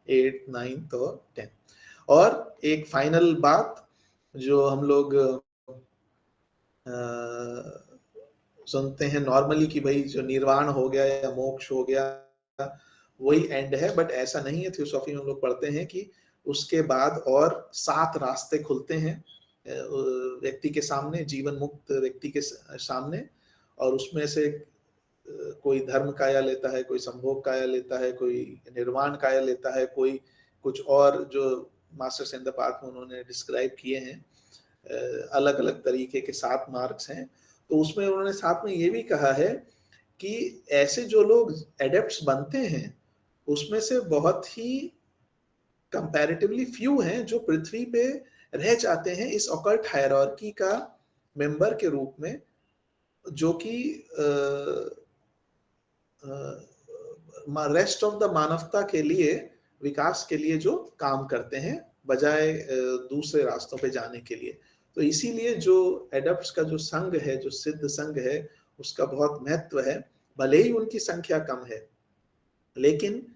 8th 9th और 10th। और एक फाइनल बात जो हम लोग सुनते हैं नॉर्मली कि भाई जो निर्वाण हो गया या मोक्ष हो गया वही एंड है, बट ऐसा नहीं है। थियोसॉफी में हम लोग पढ़ते हैं कि उसके बाद और 7 रास्ते खुलते हैं व्यक्ति के सामने, जीवन मुक्त व्यक्ति के सामने, और उसमें से कोई धर्म काया लेता है, कोई संभोग काया लेता है, कोई निर्वाण काया लेता है, कोई कुछ और जो मास्टर्स इन द पाथ में उन्होंने डिस्क्राइब किए हैं अलग अलग तरीके के 7 मार्क्स हैं। तो उसमें उन्होंने साथ में ये भी कहा है कि ऐसे जो लोग एडेप्ट्स बनते हैं उसमें से बहुत ही कंपैरेटिवली फ्यू हैं जो पृथ्वी पे रह जाते हैं इस ऑकल्ट हायरार्की का मेंबर के रूप में, जो कि रेस्ट ऑफ द मानवता के लिए, विकास के लिए जो काम करते हैं बजाय दूसरे रास्तों पे जाने के लिए। तो इसीलिए जो एडप्ट्स का जो संघ है, जो सिद्ध संघ है, उसका बहुत महत्व है। भले ही उनकी संख्या कम है, लेकिन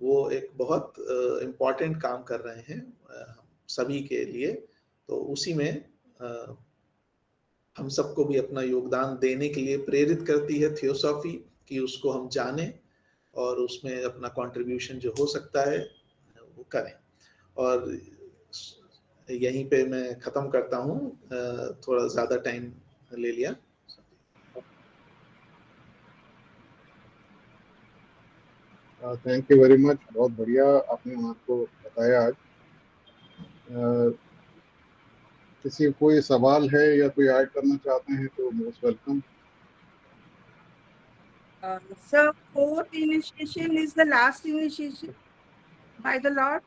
वो एक बहुत इम्पोर्टेंट काम कर रहे हैं सभी के लिए। तो उसी में हम सबको भी अपना योगदान देने के लिए प्रेरित करती है थियोसॉफी, कि उसको हम जानें और उसमें अपना कंट्रीब्यूशन जो हो सकता है वो करें। और यहीं पे मैं ख़त्म करता हूँ, थोड़ा ज़्यादा टाइम ले लिया। थैंक यू वेरी मच, बहुत बढ़िया आपने आपको बताया आज। किसी कोई सवाल है या कोई ऐड करना चाहते हैं तो most welcome. So fourth initiation is the last initiation by the Lord.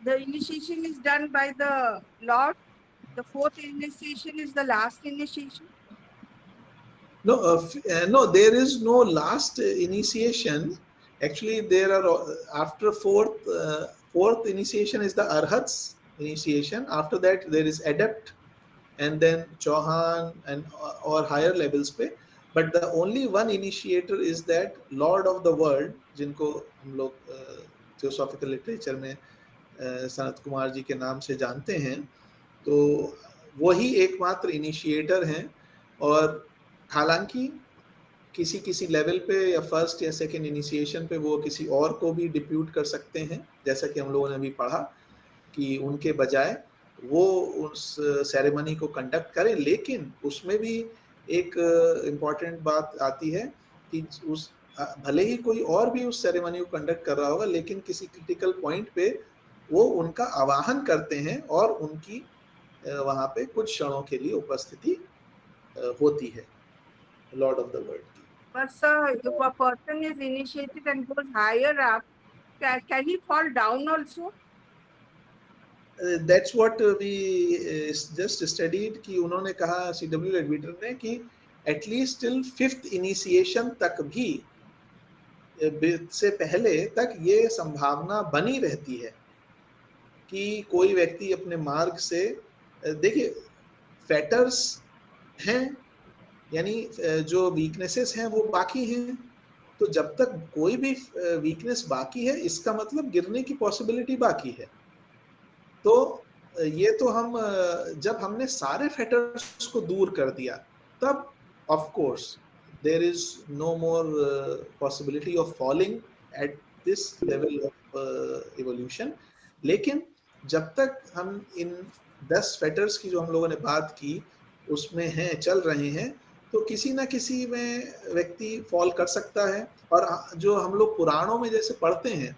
The initiation is done by the Lord. The fourth initiation is the last initiation. No, there is no last initiation. Actually, there are after fourth initiation is the Arhats initiation. After that, there is Adept, and then Chauhan and or higher levels पे. But the only one initiator is that Lord of the World, जिनको हम लोग theosophical literature में सनत कुमार जी के नाम से जानते हैं। तो वही एकमात्र इनिशिएटर हैं, और हालांकि किसी किसी लेवल पे या फर्स्ट या सेकंड इनिशिएशन पे वो किसी और को भी डिप्यूट कर सकते हैं, जैसा कि हम लोगों ने अभी पढ़ा कि उनके बजाय वो उस सेरेमनी को कंडक्ट करें। लेकिन उसमें भी एक इम्पॉर्टेंट बात आती है कि उस भले ही कोई और भी उस सेरेमनी को कंडक्ट कर रहा होगा, लेकिन किसी क्रिटिकल पॉइंट पे वो उनका आवाहन करते हैं और उनकी वहां पे कुछ क्षणों के लिए उपस्थिति होती है लॉर्ड ऑफ द वर्ल्ड की। But sir, if a person is initiated and goes higher up, can he fall down also? That's what we just studied कि उन्होंने कहा C.W. लेडबीटर ने कि एटलीस्ट टिल 5th इनिशिएशन तक भी से पहले तक ये संभावना बनी रहती है कि कोई व्यक्ति अपने मार्ग से, देखिए फैटर्स हैं, यानी जो वीकनेसेस हैं वो बाकी हैं। तो जब तक कोई भी वीकनेस बाकी है, इसका मतलब गिरने की पॉसिबिलिटी बाकी है। तो ये तो हम जब हमने सारे फैक्टर्स को दूर कर दिया, तब of course there is no more possibility of falling at this level of evolution. लेकिन जब तक हम इन 10 फैक्टर्स की जो हम लोगों ने बात की उसमें हैं, चल रहे हैं, तो किसी ना किसी में व्यक्ति फॉल कर सकता है। और जो हम लोग पुराणों में जैसे पढ़ते हैं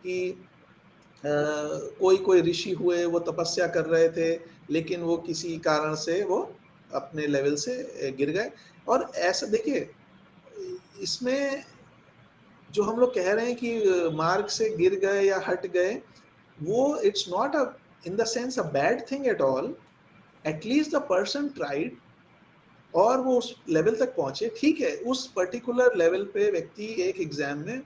कि कोई कोई ऋषि हुए, वो तपस्या कर रहे थे, लेकिन वो किसी कारण से वो अपने लेवल से गिर गए। और ऐसा देखिए, इसमें जो हम लोग कह रहे हैं कि मार्ग से गिर गए या हट गए, वो it's not a in the sense a bad thing at all. At least the person tried और वो उस लेवल तक पहुंचे। ठीक है, उस पर्टिकुलर लेवल पे व्यक्ति एक एग्जाम में,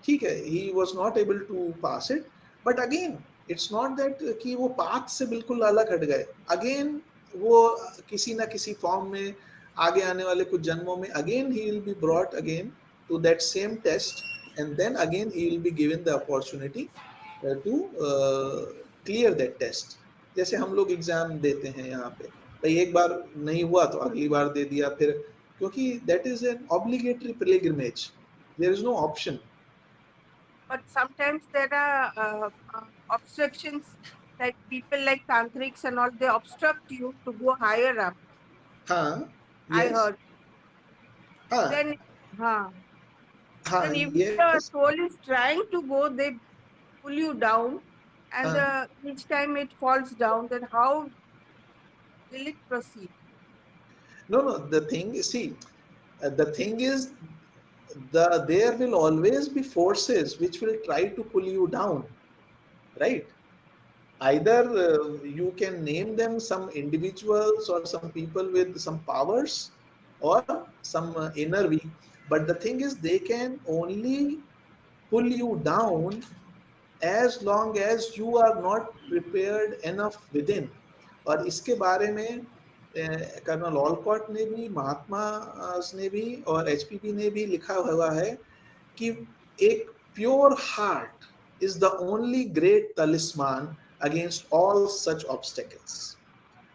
ठीक है, he was not able to pass it, but again it's not that कि वो पाथ से बिल्कुल अलग हट गए। अगेन वो किसी ना किसी फॉर्म में आगे आने वाले कुछ जन्मों में again he will be brought again to that same test, and then again he will be given the opportunity to clear that test. जैसे हम लोग एग्जाम देते हैं यहाँ पे, भाई एक बार नहीं हुआ तो अगली बार दे दिया, फिर क्योंकि that is an obligatory pilgrimage, there is no option. But sometimes there are obstructions, like people like tantrics and all, they obstruct you to go higher up. हाँ, I yes, heard. हाँ, Then, हाँ, then if the yes. soul is trying to go, they pull you down, and हाँ. each time it falls down, then how will it proceed? No, the thing is, see, the thing is, there will always be forces which will try to pull you down, right? Either you can name them some individuals or some people with some powers or some inner weak, but the thing is they can only pull you down as long as you are not prepared enough within. और इसके बारे में colonel Olcott ने भी, महात्मा ने भी और HPP ने भी लिखा हुआ है कि एक pure heart is the only great talisman against all such obstacles.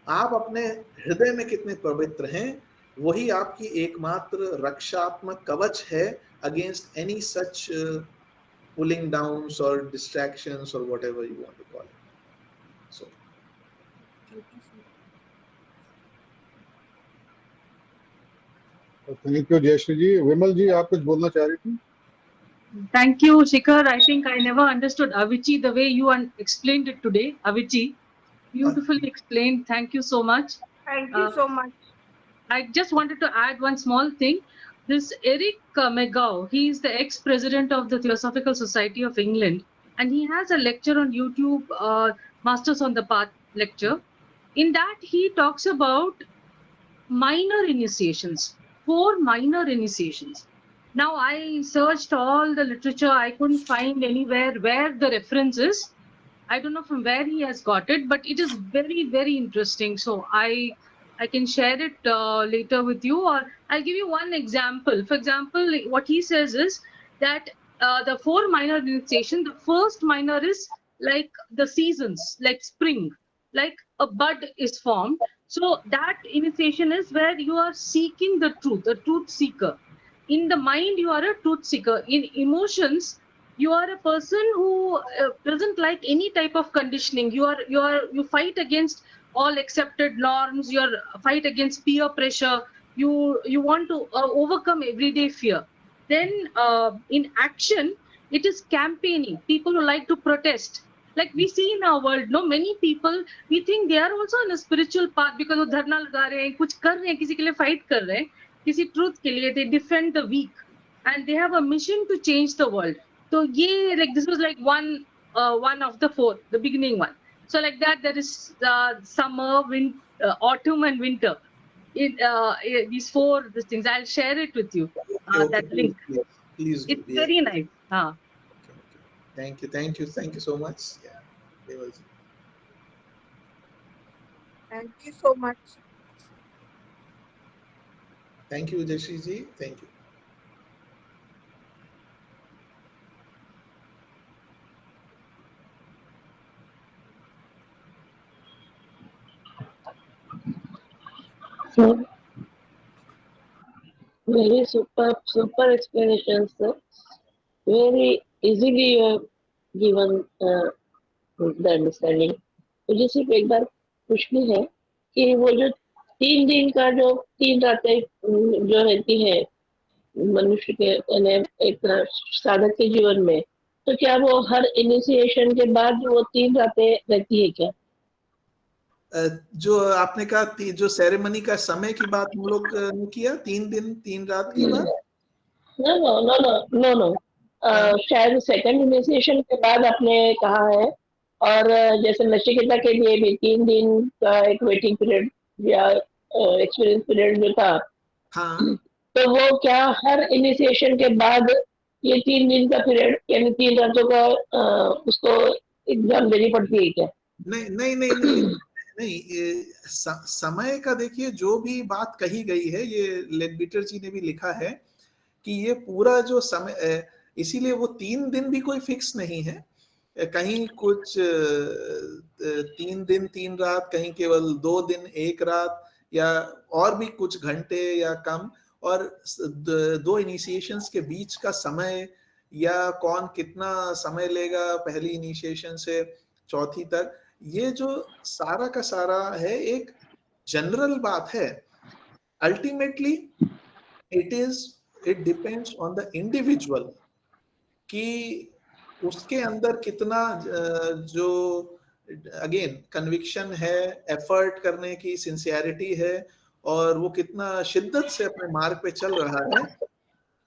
आप अपने हृदय में कितने पवित्र हैं, वही आपकी एकमात्र रक्षात्मक कवच है against any such pulling downs or distractions or whatever you want to call it. So thank you Jayashree ji. Vimal ji, आप कुछ बोलना चाह रही थी? Thank you, Shikhar. I think I never understood Avicii the way you explained it today. Avicii, beautifully explained. Thank you so much. Thank you so much. I just wanted to add one small thing. This Eric McGough, he is the ex-president of the Theosophical Society of England, and he has a lecture on YouTube, Masters on the Path lecture. In that, he talks about minor initiations, 4 minor initiations. Now, I searched all the literature. I couldn't find anywhere where the reference is. I don't know from where he has got it, but it is very, very interesting. So I can share it later with you, or I'll give you one example. For example, what he says is that the 4 minor initiation, the first minor is like the seasons, like spring, like a bud is formed. So that initiation is where you are seeking the truth, a truth seeker. In the mind, you are a truth seeker. In emotions, you are a person who doesn't like any type of conditioning. You fight against all accepted norms. You fight against peer pressure. You want to overcome everyday fear. Then in action, it is campaigning. People who like to protest. Like we see in our world, no, many people, we think they are also on a spiritual path because वो धरना लगा रहे हैं, कुछ कर रहे हैं, किसी के लिए fight कर रहे हैं, किसी truth के लिए, they defend the weak, and they have a mission to change the world. So yeah, like this was like one of the 4, the beginning one. So like that, there is summer, autumn, and winter. These 4 things. I'll share it with you. That link. Yes, please do. It's very nice. Okay. Thank you so much. Yeah, it was. Thank you so much. Thank you, Jayashree ji. Thank you. So, very super explanation, sir. Very easily you have given the understanding. मुझे सिर्फ एक बार पूछनी है कि वो जो 3 दिन का जो 3 रातें जो रहती है मनुष्य के एक साधक के जीवन में, तो क्या वो हर इनिशिएशन के बाद वो 3 रातें रहती है क्या? जो आपने कहा जो सेरेमनी का समय की बात हम लोग ने किया, 3 दिन 3 रात की बात? नो, शायद सेकंड इनिशिएशन के बाद आपने कहा है, और जैसे नचिकेता के लिए भी 3 दिन का एक वेटिंग पीरियड या एक्सपीरियंस पीरियड जो था, हाँ, तो वो क्या हर इनिशिएशन के बाद ये 3 दिन का पीरियड यानी 3 रातों का उसको एग्जाम देनी पड़ती है क्या? नहीं, समय का देखिए, जो भी बात कही गई है, ये लेडबीटर जी ने भी लिखा है कि ये पूरा जो समय, इसीलिए वो 3 दिन भी कोई फिक्स नहीं है, कहीं कुछ 3 दिन 3 रात, कहीं केवल 2 दिन 1 रात, या और भी कुछ घंटे या कम, और 2 इनिशिएशंस के बीच का समय, या कौन कितना समय लेगा पहली इनिशिएशन से चौथी तक, ये जो सारा का सारा है एक जनरल बात है। Ultimately it depends on the individual कि उसके अंदर कितना जो अगेन कन्विक्शन है, एफर्ट करने की सिंसियरिटी है, और वो कितना शिद्दत से अपने मार्ग पे चल रहा है,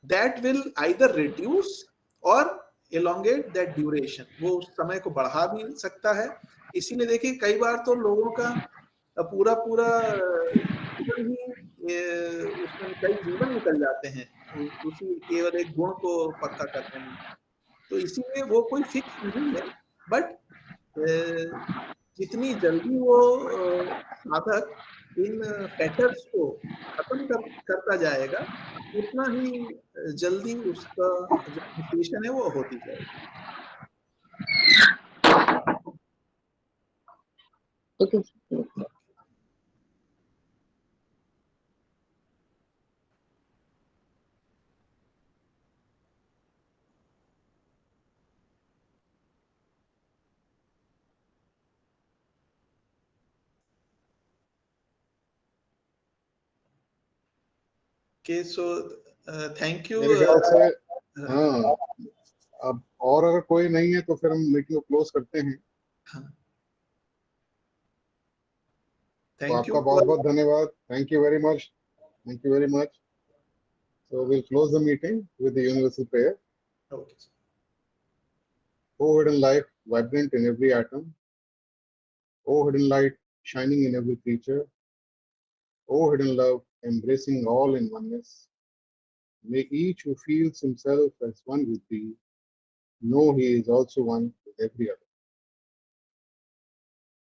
दैट विल आइदर रिड्यूस और elongate दैट ड्यूरेशन। वो उस समय को बढ़ा भी सकता है। इसीलिए देखिए कई बार तो लोगों का पूरा पूरा जीवन ही उसमें कई जीवन निकल जाते हैं उसी केवल एक गुण को पक्का करने में। तो इसीलिए वो कोई फिक्स नहीं है, बट जितनी जल्दी वो साधक इन फैक्टर्स को खत्म करता जाएगा, उतना ही जल्दी उसका जो इनिशिएशन है वो होती जाएगी। Okay. Okay, so thank you. मेरे ख्याल से हाँ, अब और अगर कोई नहीं है तो फिर हम मीटिंग को क्लोज करते हैं। तो Thank आपका you. बहुत बहुत धन्यवाद। Thank you very much, thank you very much. So we'll close the meeting with the universal prayer. Okay. O hidden light, vibrant in every atom. O hidden light, shining in every creature. O hidden love, embracing all in oneness. May each who feels himself as one with thee know he is also one with every other.